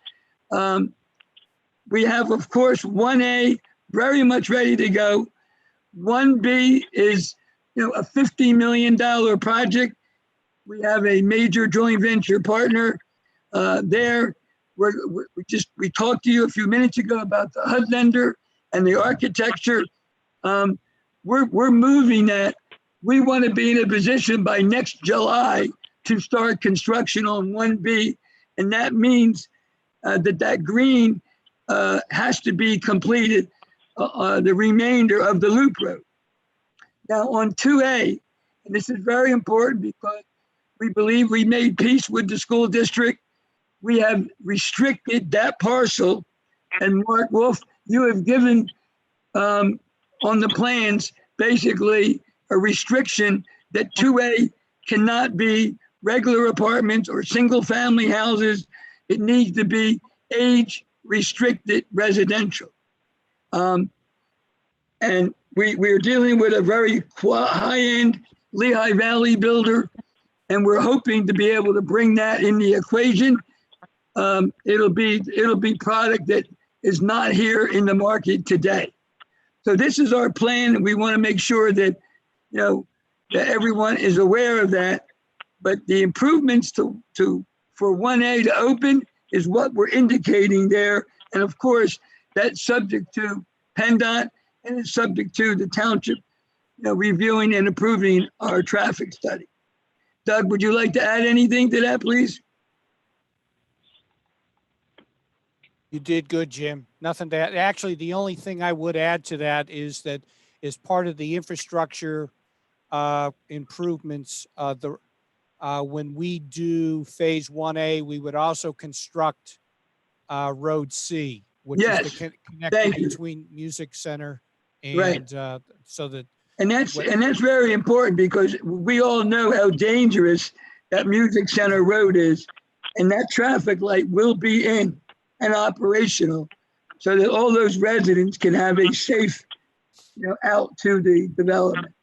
We have, of course, 1A very much ready to go. 1B is, a $50 million project. We have a major joint venture partner there. We talked to you a few minutes ago about the HUD lender and the architecture. We're moving that. We want to be in a position by next July to start construction on 1B, and that means that green has to be completed, the remainder of the loop road. Now on 2A, and this is very important because we believe we made peace with the school district. We have restricted that parcel, and Mark Wolf, you have given on the plans basically a restriction that 2A cannot be regular apartments or single family houses. It needs to be age restricted residential. And we're dealing with a very high-end Lehigh Valley builder, and we're hoping to be able to bring that in the equation. It'll be product that is not here in the market today. So this is our plan, and we want to make sure that that everyone is aware of that. But the improvements for 1A to open is what we're indicating there. And of course, that's subject to PennDOT and it's subject to the township, reviewing and approving our traffic study. Doug, would you like to add anything to that, please? You did good, Jim. Nothing to add. Actually, the only thing I would add to that is that as part of the infrastructure improvements, when we do phase 1A, we would also construct Road C, which is Yes, the thank connector you. between Music Center Right. and so that And that's very important because we all know how dangerous that Music Center Road is. And that traffic light will be in and operational so that all those residents can have a safe, out to the development.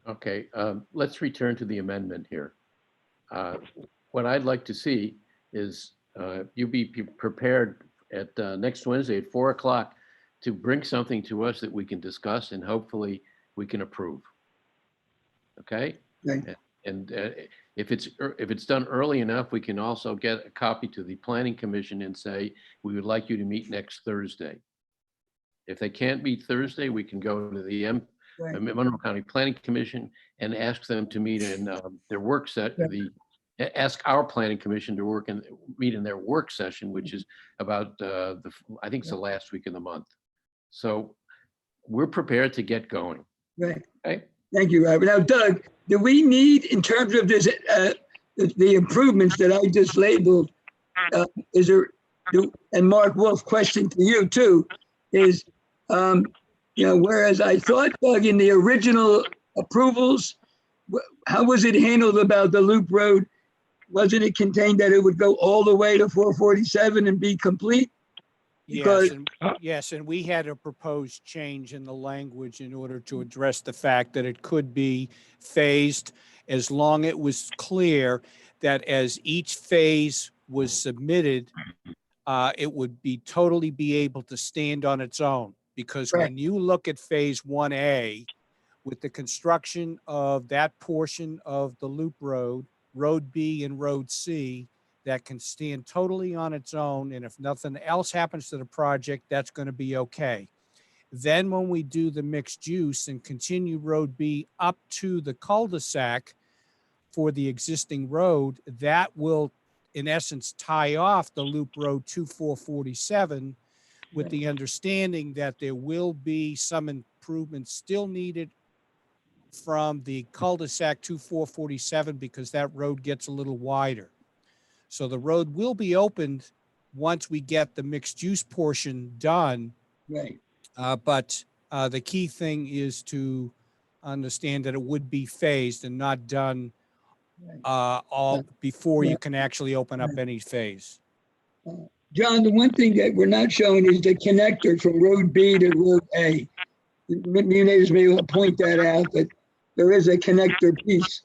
Okay, let's return to the amendment here. What I'd like to see is you be prepared at next Wednesday at 4 o'clock to bring something to us that we can discuss and hopefully we can approve. Okay? Right. And if it's done early enough, we can also get a copy to the Planning Commission and say, we would like you to meet next Thursday. If they can't meet Thursday, we can go to the Monroe County Planning Commission and ask them to meet in their work set, ask our Planning Commission to meet in their work session, which is about I think it's the last week of the month. So we're prepared to get going. Right. Okay. Thank you, Robert. Now, Doug, do we need, in terms of this, the improvements that I just labeled, and Mark Wolf, question to you too, is, whereas I thought, Doug, in the original approvals, how was it handled about the loop road? Wasn't it contained that it would go all the way to 447 and be complete? Because yes, and we had a proposed change in the language in order to address the fact that it could be phased as long as it was clear that as each phase was submitted, it would be able to stand on its own. Because when you look at phase 1A, with the construction of that portion of the loop road, Road B and Road C, that can stand totally on its own. And if nothing else happens to the project, that's going to be okay. Then when we do the mixed use and continue Road B up to the cul-de-sac for the existing road, that will, in essence, tie off the loop road to 447 with the understanding that there will be some improvements still needed from the cul-de-sac to 447 because that road gets a little wider. So the road will be opened once we get the mixed use portion done. Right. But the key thing is to understand that it would be phased and not done all before you can actually open up any phase. John, the one thing that we're not showing is the connector from Road B to Road A. You neighbors may want to point that out, that there is a connector piece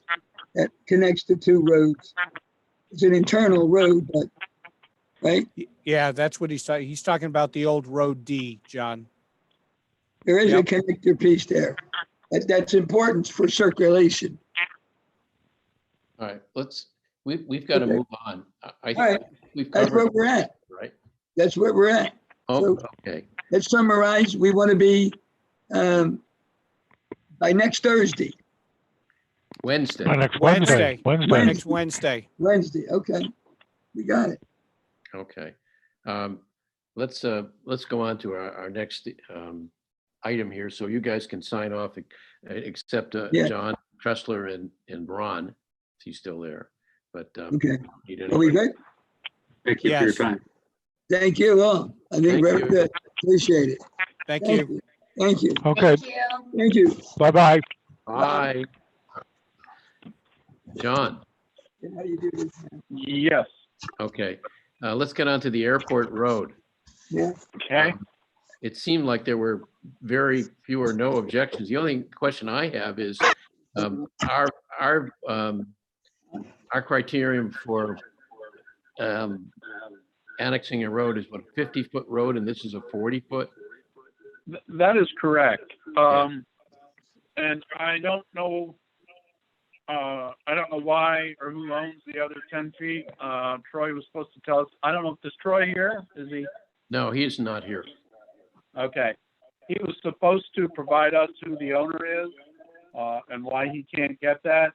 that connects the two roads. It's an internal road, but, right? Yeah, that's what he's talking. He's talking about the old Road D, John. There is a connector piece there. That's important for circulation. All right, we've got to move on. All right, we've that's covered, where we're at. right? That's where we're at. Oh, So okay. let's summarize. We want to be by next Thursday. Wednesday. Next Wednesday. Next Wednesday. Wednesday. Okay, we got it. Okay. Let's go on to our next item here, so you guys can sign off, except John Tressler and Ron, if he's still there. But okay, are we good? Thank you for your time. Thank you all. I think we're good. Appreciate it. Thank you. Thank you. Okay. Thank you. Bye-bye. Bye. John. How do you do this? Yes. Okay. Let's get on to the airport road. Yeah. Okay. It seemed like there were very few or no objections. The only question I have is our criterion for annexing a road is what, a 50-foot road, and this is a 40-foot? That is correct. And I don't know why or who owns the other 10 feet. Troy was supposed to tell us. I don't know if this Troy here, is he? No, he is not here. Okay. He was supposed to provide us who the owner is, and why he can't get that.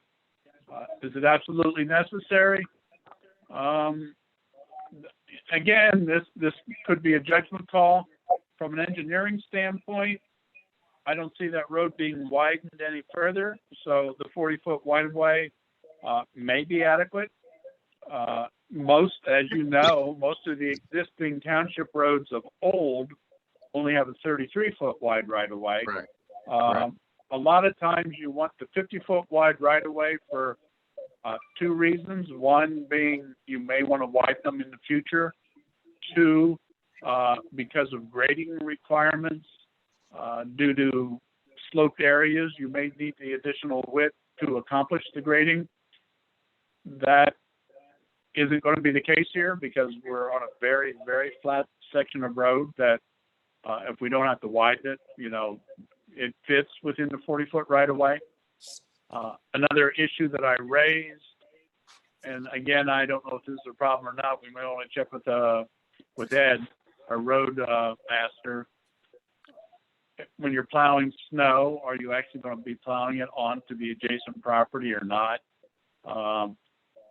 Is it absolutely necessary? Again, this could be a judgment call. From an engineering standpoint, I don't see that road being widened any further, so the 40-foot right-of-way may be adequate. As you know, most of the existing township roads of old only have a 33-foot wide right-of-way. Right. A lot of times you want the 50-foot wide right-of-way for two reasons. One being you may want to widen them in the future. Two, because of grading requirements, due to sloped areas, you may need the additional width to accomplish the grading. That isn't going to be the case here because we're on a very, very flat section of road that if we don't have to widen it, it fits within the 40-foot right-of-way. Another issue that I raised, and again, I don't know if this is a problem or not. We may want to check with Ed, our road master. When you're plowing snow, are you actually going to be plowing it onto the adjacent property or not?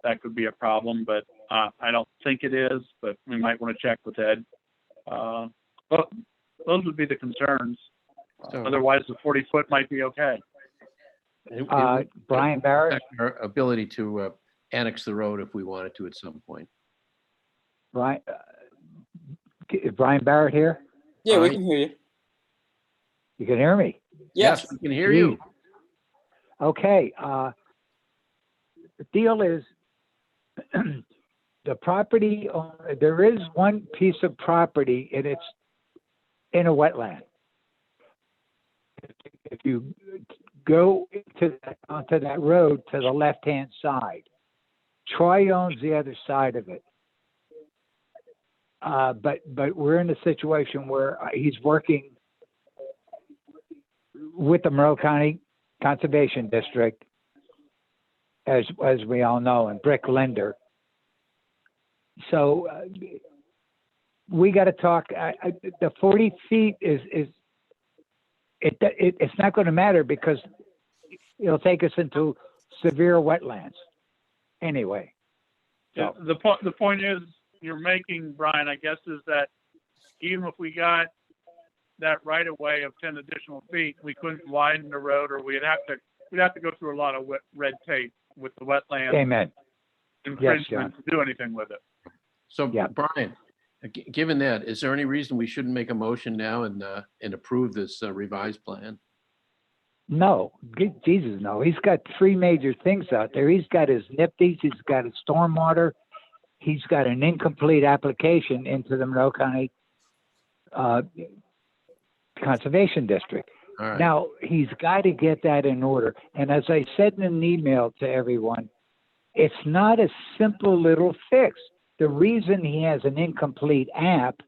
That could be a problem, but I don't think it is, but we might want to check with Ed. But those would be the concerns. Otherwise, the 40-foot might be okay. It would Brian Barrett? affect our ability to annex the road if we wanted to at some point. Is Brian Barrett here? Yeah, we can hear you. You can hear me? Yes. We can hear you. Okay. The deal is the property, there is one piece of property and it's in a wetland. If you go onto that road to the left-hand side, Troy owns the other side of it. But we're in a situation where he's working with the Monroe County Conservation District, as we all know, and Brick Lender. So we got to talk. The 40 feet it's not going to matter because it'll take us into severe wetlands anyway. So. Yeah, the point is you're making, Brian, I guess, is that even if we got that right of way of 10 additional feet, we couldn't widen the road, or we'd have to go through a lot of red tape with the wetland. Amen. Infringement to do anything with it. So, yeah. Brian, given that, is there any reason we shouldn't make a motion now and approve this revised plan? No, Jesus, no. He's got three major things out there. He's got his NIPDs, he's got his stormwater, he's got an incomplete application into the Monroe County Conservation District. All right. Now, he's got to get that in order. And as I said in an email to everyone, it's not a simple little fix. The reason he has an incomplete app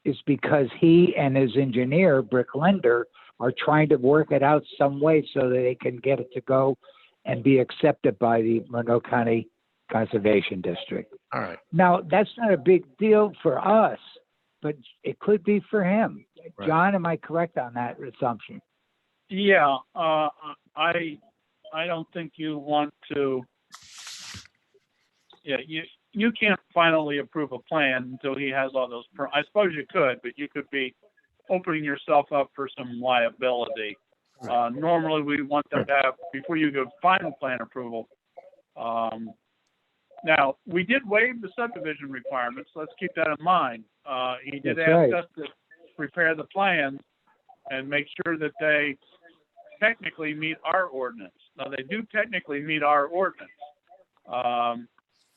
is because he and his engineer, Brick Lender, are trying to work it out some way so that they can get it to go and be accepted by the Monroe County Conservation District. All right. Now, that's not a big deal for us, but it could be for him. Right. John, am I correct on that assumption? Yeah, I don't think you want to. Yeah, you can't finally approve a plan until he has all those. I suppose you could, but you could be opening yourself up for some liability. Right. Normally, we want them to have, before you go final plan approval. Now, we did waive the subdivision requirements. Let's keep that in mind. He did ask us to prepare the plans and make sure that they technically meet our ordinance. Now, they do technically meet our ordinance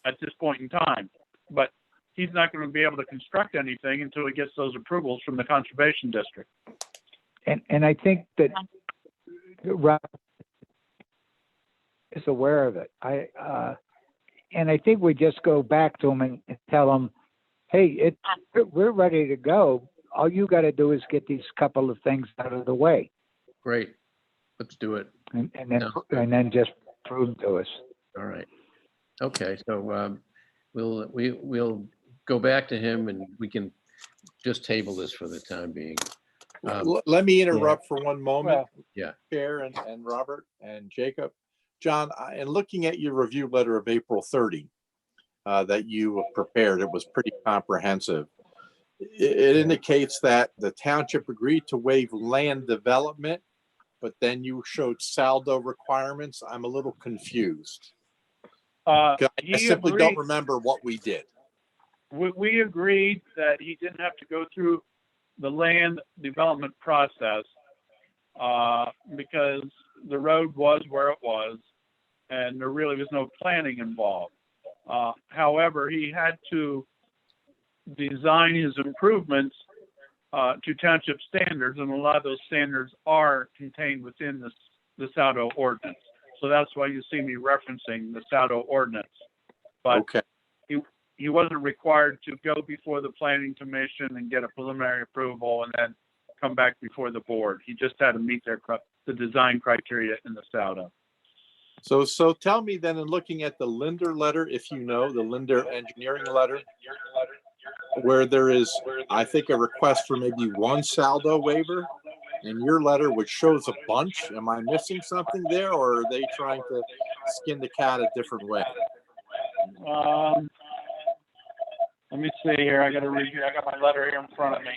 at this point in time, but he's not going to be able to construct anything until he gets those approvals from the Conservation District. And I think that Rob is aware of it. And I think we just go back to him and tell him, hey, we're ready to go. All you got to do is get these couple of things out of the way. Great. Let's do it. And then just prove to us. All right. Okay. So we'll go back to him and we can just table this for the time being. Let me interrupt for one moment. Well, Yeah. Chair and Robert and Jacob. John, in looking at your review letter of April 30 that you prepared, it was pretty comprehensive. It indicates that the township agreed to waive land development, but then you showed saldo requirements. I'm a little confused. I simply don't remember what we did. We agreed that he didn't have to go through the land development process because the road was where it was and there really was no planning involved. However, he had to design his improvements to township standards, and a lot of those standards are contained within the Saldo ordinance. So that's why you see me referencing the Saldo ordinance. But okay. He wasn't required to go before the planning commission and get a preliminary approval and then come back before the board. He just had to meet the design criteria in the Saldo. So tell me then, in looking at the Linder letter, if you know, the Linder engineering letter, where there is, I think, a request for maybe one saldo waiver, in your letter, which shows a bunch. Am I missing something there, or are they trying to skin the cat a different way? Let me see here. I got to read here. I got my letter here in front of me.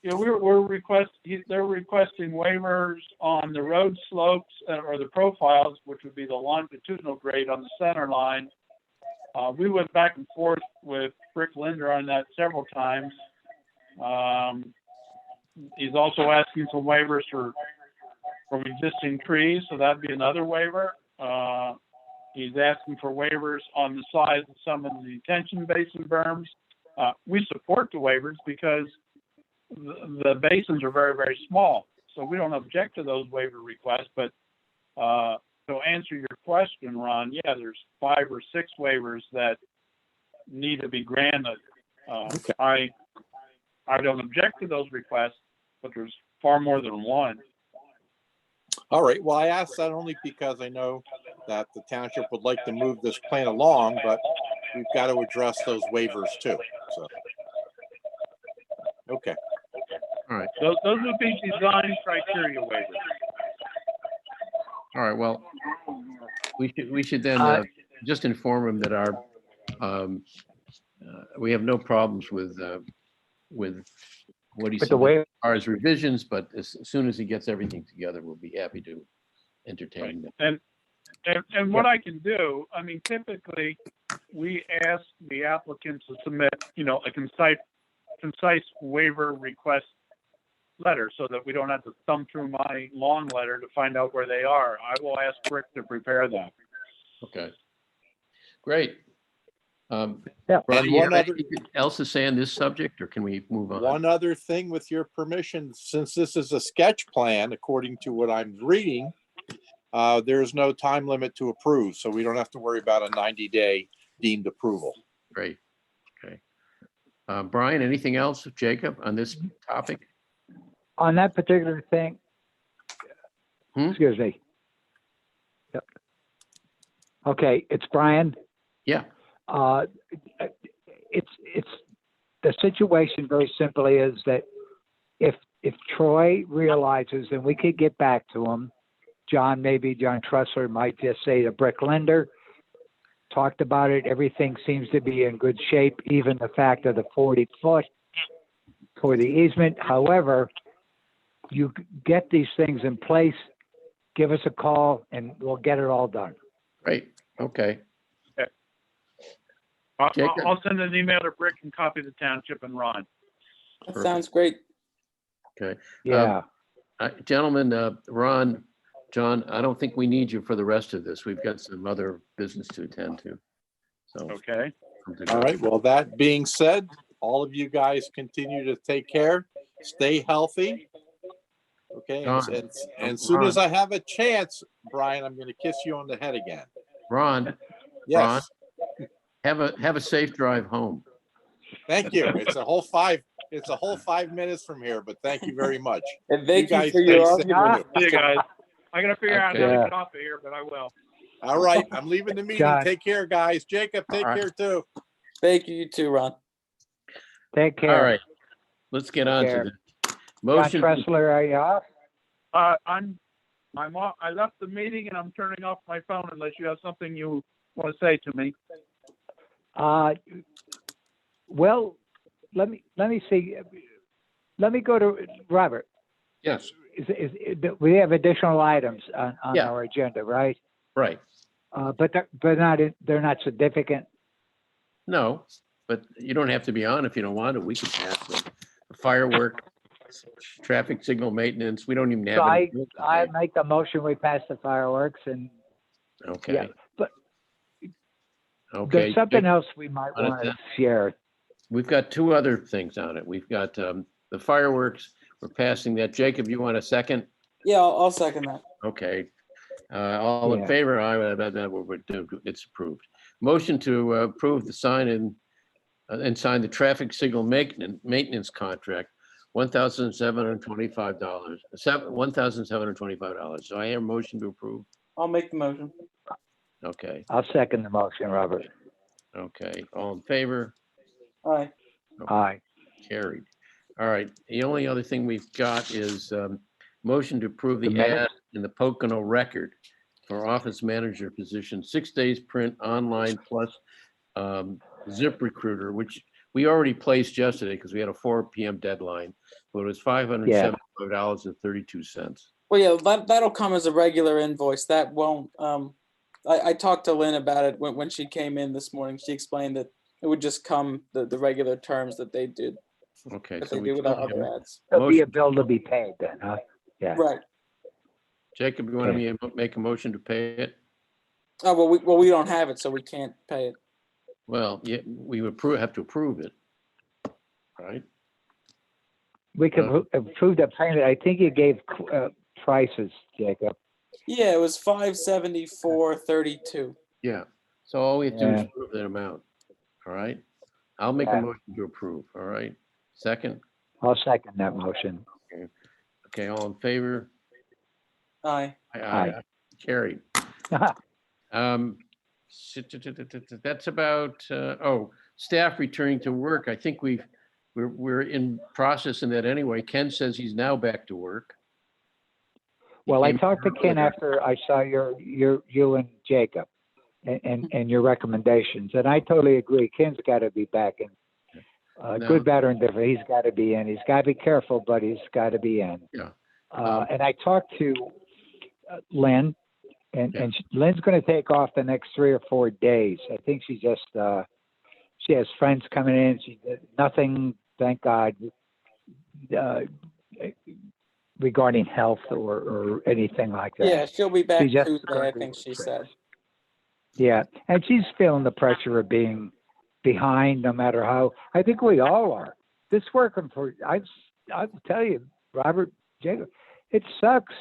Yeah, they're requesting waivers on the road slopes or the profiles, which would be the longitudinal grade on the center line. We went back and forth with Rick Linder on that several times. He's also asking for waivers from existing trees, so that'd be another waiver. He's asking for waivers on the size of some of the detention basin berms. We support the waivers because the basins are very, very small. So we don't object to those waiver requests. But to answer your question, Ron, yeah, there's 5 or 6 waivers that need to be granted. Okay. I don't object to those requests, but there's far more than one. All right. Well, I asked that only because I know that the township would like to move this plan along, but we've got to address those waivers too. So, okay. All right. Those would be design criteria waivers. All right. Well, we should then just inform him that our we have no problems with what he said as far as revisions, but as soon as he gets everything together, we'll be happy to entertain them. And what I can do, I mean, typically we ask the applicant to submit, a concise waiver request letter so that we don't have to thumb through my long letter to find out where they are. I will ask Rick to prepare that. Okay. Great. Yeah. Brian, And you one have other- anything else to say on this subject, or can we move on? One other thing, with your permission, since this is a sketch plan, according to what I'm reading, there's no time limit to approve, so we don't have to worry about a 90-day deemed approval. Great. Okay. Brian, anything else, Jacob, on this topic? On that particular thing, excuse me. Yep. Okay, it's Brian. Yeah. It's the situation very simply is that if Troy realizes, and we could get back to him, John Trussler might just say to Brick Linder, talked about it, everything seems to be in good shape, even the fact of the 40 foot for the easement. However, you get these things in place, give us a call and we'll get it all done. Great. Okay. I'll send an email to Rick and copy the township and Ron. That sounds great. Okay. Yeah. Gentlemen, Ron, John, I don't think we need you for the rest of this. We've got some other business to attend to. So. Okay. All right. Well, that being said, all of you guys continue to take care, stay healthy. Okay, John, and as soon as I have a chance, Brian, I'm gonna kiss you on the head again. Ron, Yes, have a safe drive home. thank you. It's a whole 5 minutes from here, but thank you very much. And thank you guys for your stay safe. argument. See you guys. I gotta figure out how to Okay. get off of here, but I will. All right, I'm leaving the meeting. John. Take care, guys. Jacob, take All right. care too. Thank you, you too, Ron. Take care. All right, let's get on care. to the John motion. Tressler, are you off? I'm off. I left the meeting and I'm turning off my phone unless you have something you want to say to me. Well, let me see. Let me go to Robert. Yes, We have additional items on Yeah. our agenda, right? right. But they're not significant. No, but you don't have to be on if you don't want to. We can pass them. Firework, traffic signal maintenance. We don't even have. So any I make the motion, we pass the fireworks and, Okay. yeah, but Okay. there's something else we might On it want to then. share. We've got two other things on it. We've got the fireworks. We're passing that. Jacob, you want a second? Yeah, I'll second that. Okay. All in Yeah. favor? It's approved. Motion to approve the sign and sign the traffic signal maintenance contract, $1,725. $1,725. So I hear a motion to approve. I'll make the motion. Okay. I'll second the motion, Robert. Okay. All in favor? Aye. Aye. Carried. All right. The only other thing we've got is motion to approve The the minutes? ad in the Pocono Record for office manager position, 6 days print online plus ZipRecruiter, which we already placed yesterday because we had a 4 p.m. deadline, but it was $575.32. Well, yeah, that'll come as a regular invoice. That won't, I talked to Lynn about it when she came in this morning. She explained that it would just come the regular terms that they did. Okay, That so they we do with our told him. other ads. There'll be a Motion- bill to be paid then, huh? Yeah. Right. Jacob, you want me to make a motion to pay it? Oh, well, we don't have it, so we can't pay it. Well, yeah, we would have to approve it, right? We can approve the payment. I think you gave prices, Jacob. Yeah, it was $574.32. Yeah. So all we have to do is Yeah. approve that amount. All right. I'll make Yeah. a motion to approve. All right. Second. I'll second that motion. Okay. All in favor? Aye. Aye. Carried. That's about, staff returning to work. I think we're in process in that anyway. Ken says he's now back to work. Well, I came talked to Ken earlier. after I saw you and Jacob and your recommendations, and I totally agree. Ken's got to be back in. No. Good, bad, or indifferent. He's got to be in. He's got to be careful, but he's got to be in. Yeah. And I talked to Lynn, and Lynn's going to take off the next 3 or 4 days. I think she just she has friends coming in. She nothing, thank God, regarding health or anything like that. Yeah, she'll be back She just Tuesday, I couldn't think do she it. said. Yeah, and she's feeling the pressure of being behind, no matter how. I think we all are. This working for I'll tell you, Robert, Jacob, it sucks.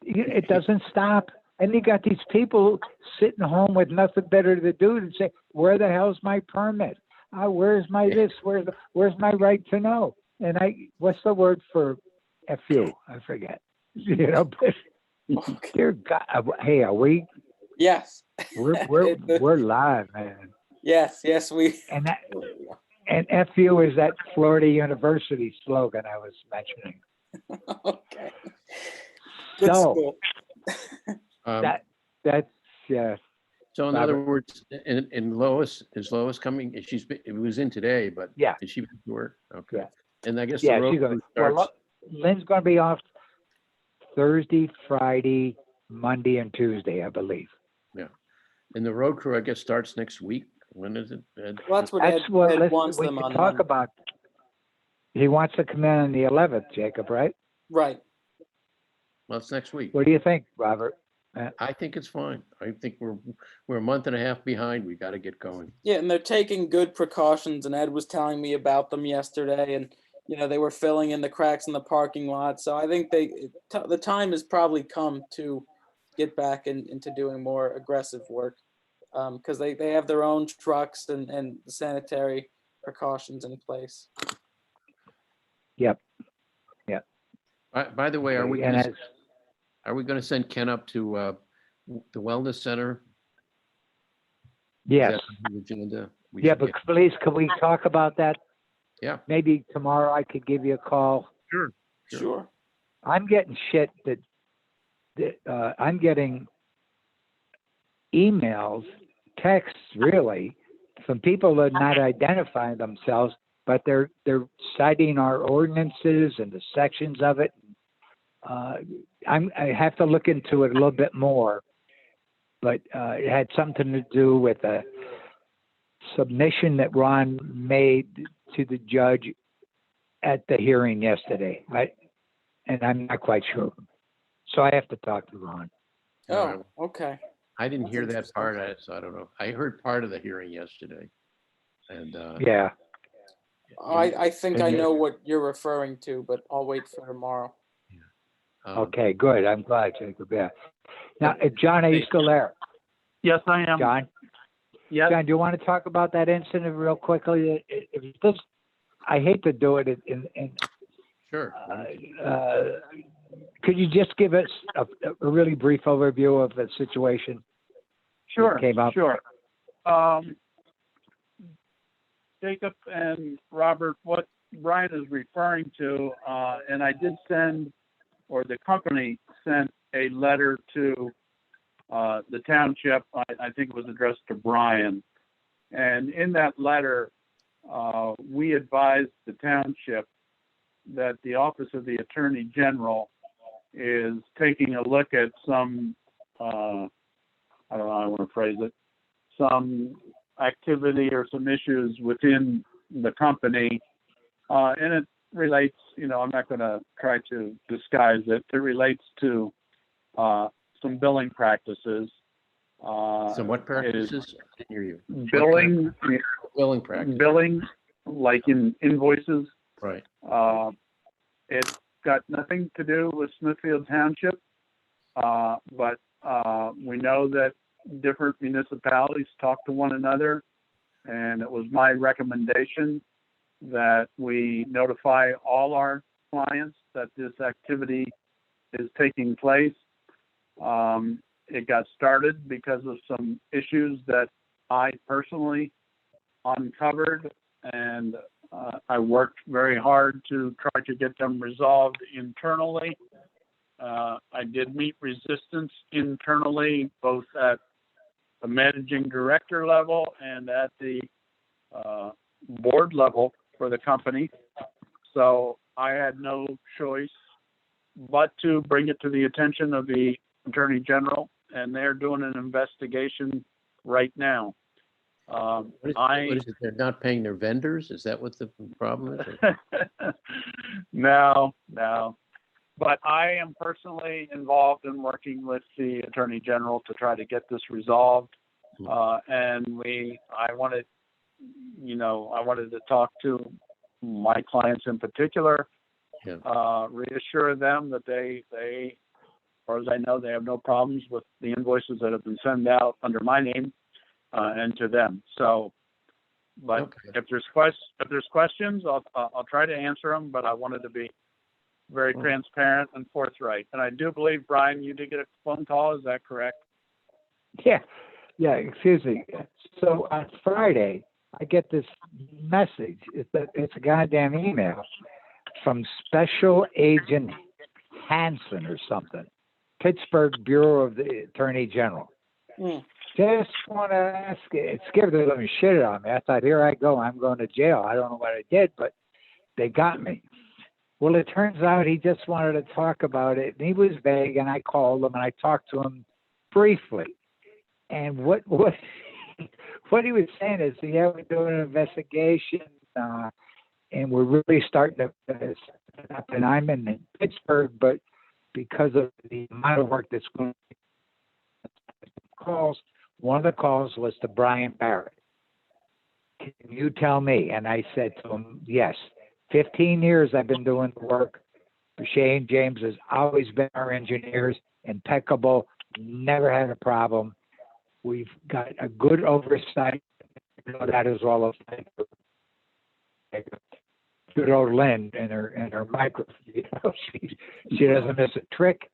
It doesn't stop, and you got these people sitting home with nothing better to do than say, "Where the hell's my permit? Where's my this? Where's my right to know?" And what's the word for FU? I forget. But dear God, hey, are we? Yes. We're live, man. Yes, we. And FU is that Florida University slogan I was mentioning. Okay. Good So school. that's yeah. So in Robert. other words, and Lois, is Lois coming? It was in today, but Yeah. is she back to work? Okay. Yeah. And I guess Yeah, the road she's gonna. crew starts. Well, Lynn's going to be off Thursday, Friday, Monday, and Tuesday, I believe. Yeah. And the road crew, I guess, starts next week. When is it? Ed? Well, that's what That's Ed what wants we them could on talk Monday. about. He wants to come in on the 11th, Jacob, right? Right. Well, it's next week. What do you think, Robert? I think it's fine. I think we're a month and a half behind. We got to get going. Yeah, and they're taking good precautions, and Ed was telling me about them yesterday, and they were filling in the cracks in the parking lot. So I think the time has probably come to get back into doing more aggressive work, because they have their own trucks and sanitary precautions in place. Yep. By the way, are we And going to send Ken up to the wellness center? yes. Is that on the agenda? Yeah, but please, can we talk about that? Yeah. Maybe tomorrow I could give you a call. Sure. I'm getting shit that I'm getting emails, texts, really, from people that are not identifying themselves, but they're citing our ordinances and the sections of it. I have to look into it a little bit more, but it had something to do with a submission that Ron made to the judge at the hearing yesterday, and I'm not quite sure. So I have to talk to Ron. Oh, okay. I didn't That's hear that interesting. part, so I don't know. I heard part of the hearing yesterday. And Yeah. I think I And know what you're referring to, but I'll wait for tomorrow. Okay, good. I'm glad, Jacob. Yeah. Now, John, are you still there? Yes, I am. John? Yes. John, do you want to talk about that incident real quickly? I hate to do it in Sure. could you just give us a really brief overview of the situation? Sure. that came up? Sure. Jacob and Robert, what Brian is referring to, and I did send, or the company sent a letter to the township. I think it was addressed to Brian. And in that letter, we advised the township that the Office of the Attorney General is taking a look at some, I don't know how I want to phrase it, some activity or some issues within the company. And it relates, I'm not going to try to disguise it. It relates to some billing practices. Some what practices? I didn't hear you. Billing. Billing practices. Billing, like in invoices. Right. It's got nothing to do with Smithfield Township, but we know that different municipalities talk to one another, and it was my recommendation that we notify all our clients that this activity is taking place. It got started because of some issues that I personally uncovered, and I worked very hard to try to get them resolved internally. I did meet resistance internally, both at the managing director level and at the board level for the company. So I had no choice but to bring it to the attention of the Attorney General, and they're doing an investigation right now. What is it? They're not paying their vendors? Is that what the problem is? No. But I am personally involved in working with the Attorney General to try to get this resolved. And I wanted to talk to my clients in particular, reassure them that they, as far as I know, they have no problems with the invoices that have been sent out under my name and to them. So, but Okay. if there's questions, I'll try to answer them. But I wanted to be very transparent and forthright. And I do believe, Brian, you did get a phone call. Is that correct? Yeah, excuse me. So on Friday, I get this message. It's a goddamn email from Special Agent Hansen or something, Pittsburgh Bureau of the Attorney General. Just want to ask, it scared the living shit out of me. I thought, here I go, I'm going to jail. I don't know what I did, but they got me. Well, it turns out he just wanted to talk about it, and he was vague, and I called him, and I talked to him briefly. And what he was saying is, yeah, we're doing an investigation, and we're really starting to set up, and I'm in Pittsburgh, but because of the amount of work that's going on, calls, one of the calls was to Brian Barrett. Can you tell me? And I said to him, yes. 15 years I've been doing the work. Shane James has always been our engineers, impeccable, never had a problem. We've got a good oversight. You know, that is all of good old Lynn and her microphone. You know, she doesn't miss a trick,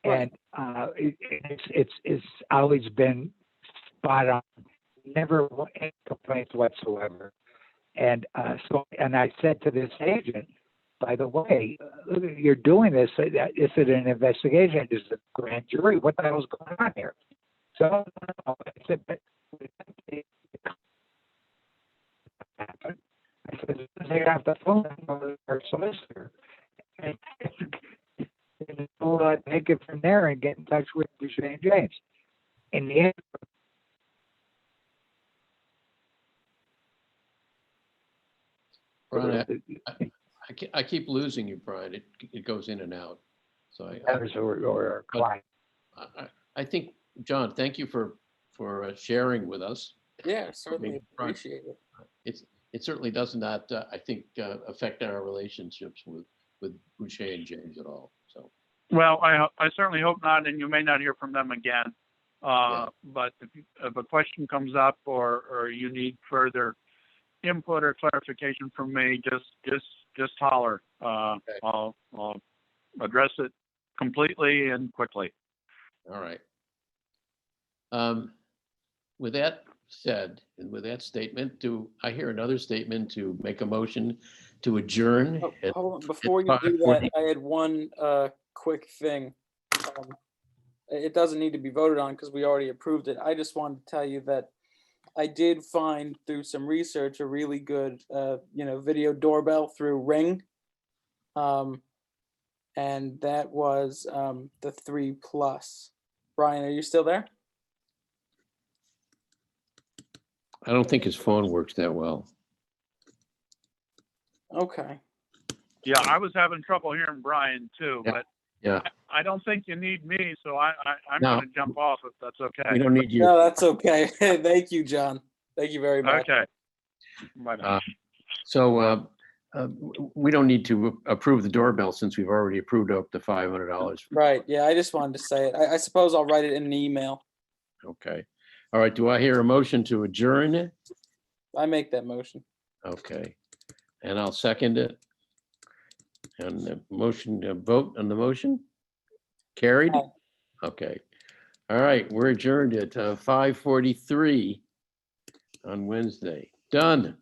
and it's always been spot on. Never any complaints whatsoever. And and I said to this agent, by the way, you're doing this. Is it an investigation? Is it a grand jury? What the hell's going on here? So I said, but I said, they have the phone number of our solicitor. And we'll take it from there and get in touch with Shane James. In the end, Brian, I keep losing you, Brian. It goes in and out. So or client. I think, John, thank you for sharing with us. Yeah, certainly appreciate it. It certainly does not, I think, affect our relationships with Boucher and James at all. So. Well, I certainly hope not, and you may not hear from them again. But if a question comes up or you need further input or clarification from me, just holler. Okay. I'll address it completely and quickly. All right. With that said, and with that statement, do I hear another statement to make a motion to adjourn? Oh, hold on. Before you do that, I had one quick thing. It doesn't need to be voted on because we already approved it. I just wanted to tell you that I did find through some research a really good, video doorbell through Ring. And that was the 3+. Brian, are you still there? I don't think his phone works that well. Okay. Yeah, I was having trouble hearing Brian too, Yeah. but Yeah. I don't think you need me, so I'm No. going to jump off if that's okay. We don't need you. No, that's okay. Thank you, John. Thank you very much. Okay. Bye-bye. So we don't need to approve the doorbell since we've already approved up to $500. Right. Yeah, I just wanted to say it. I suppose I'll write it in an email. Okay. All right. Do I hear a motion to adjourn? I make that motion. Okay. And I'll second it. And the motion, vote on the motion? Carried? Aye. Okay. All right. We're adjourned at 5:43 on Wednesday. Done.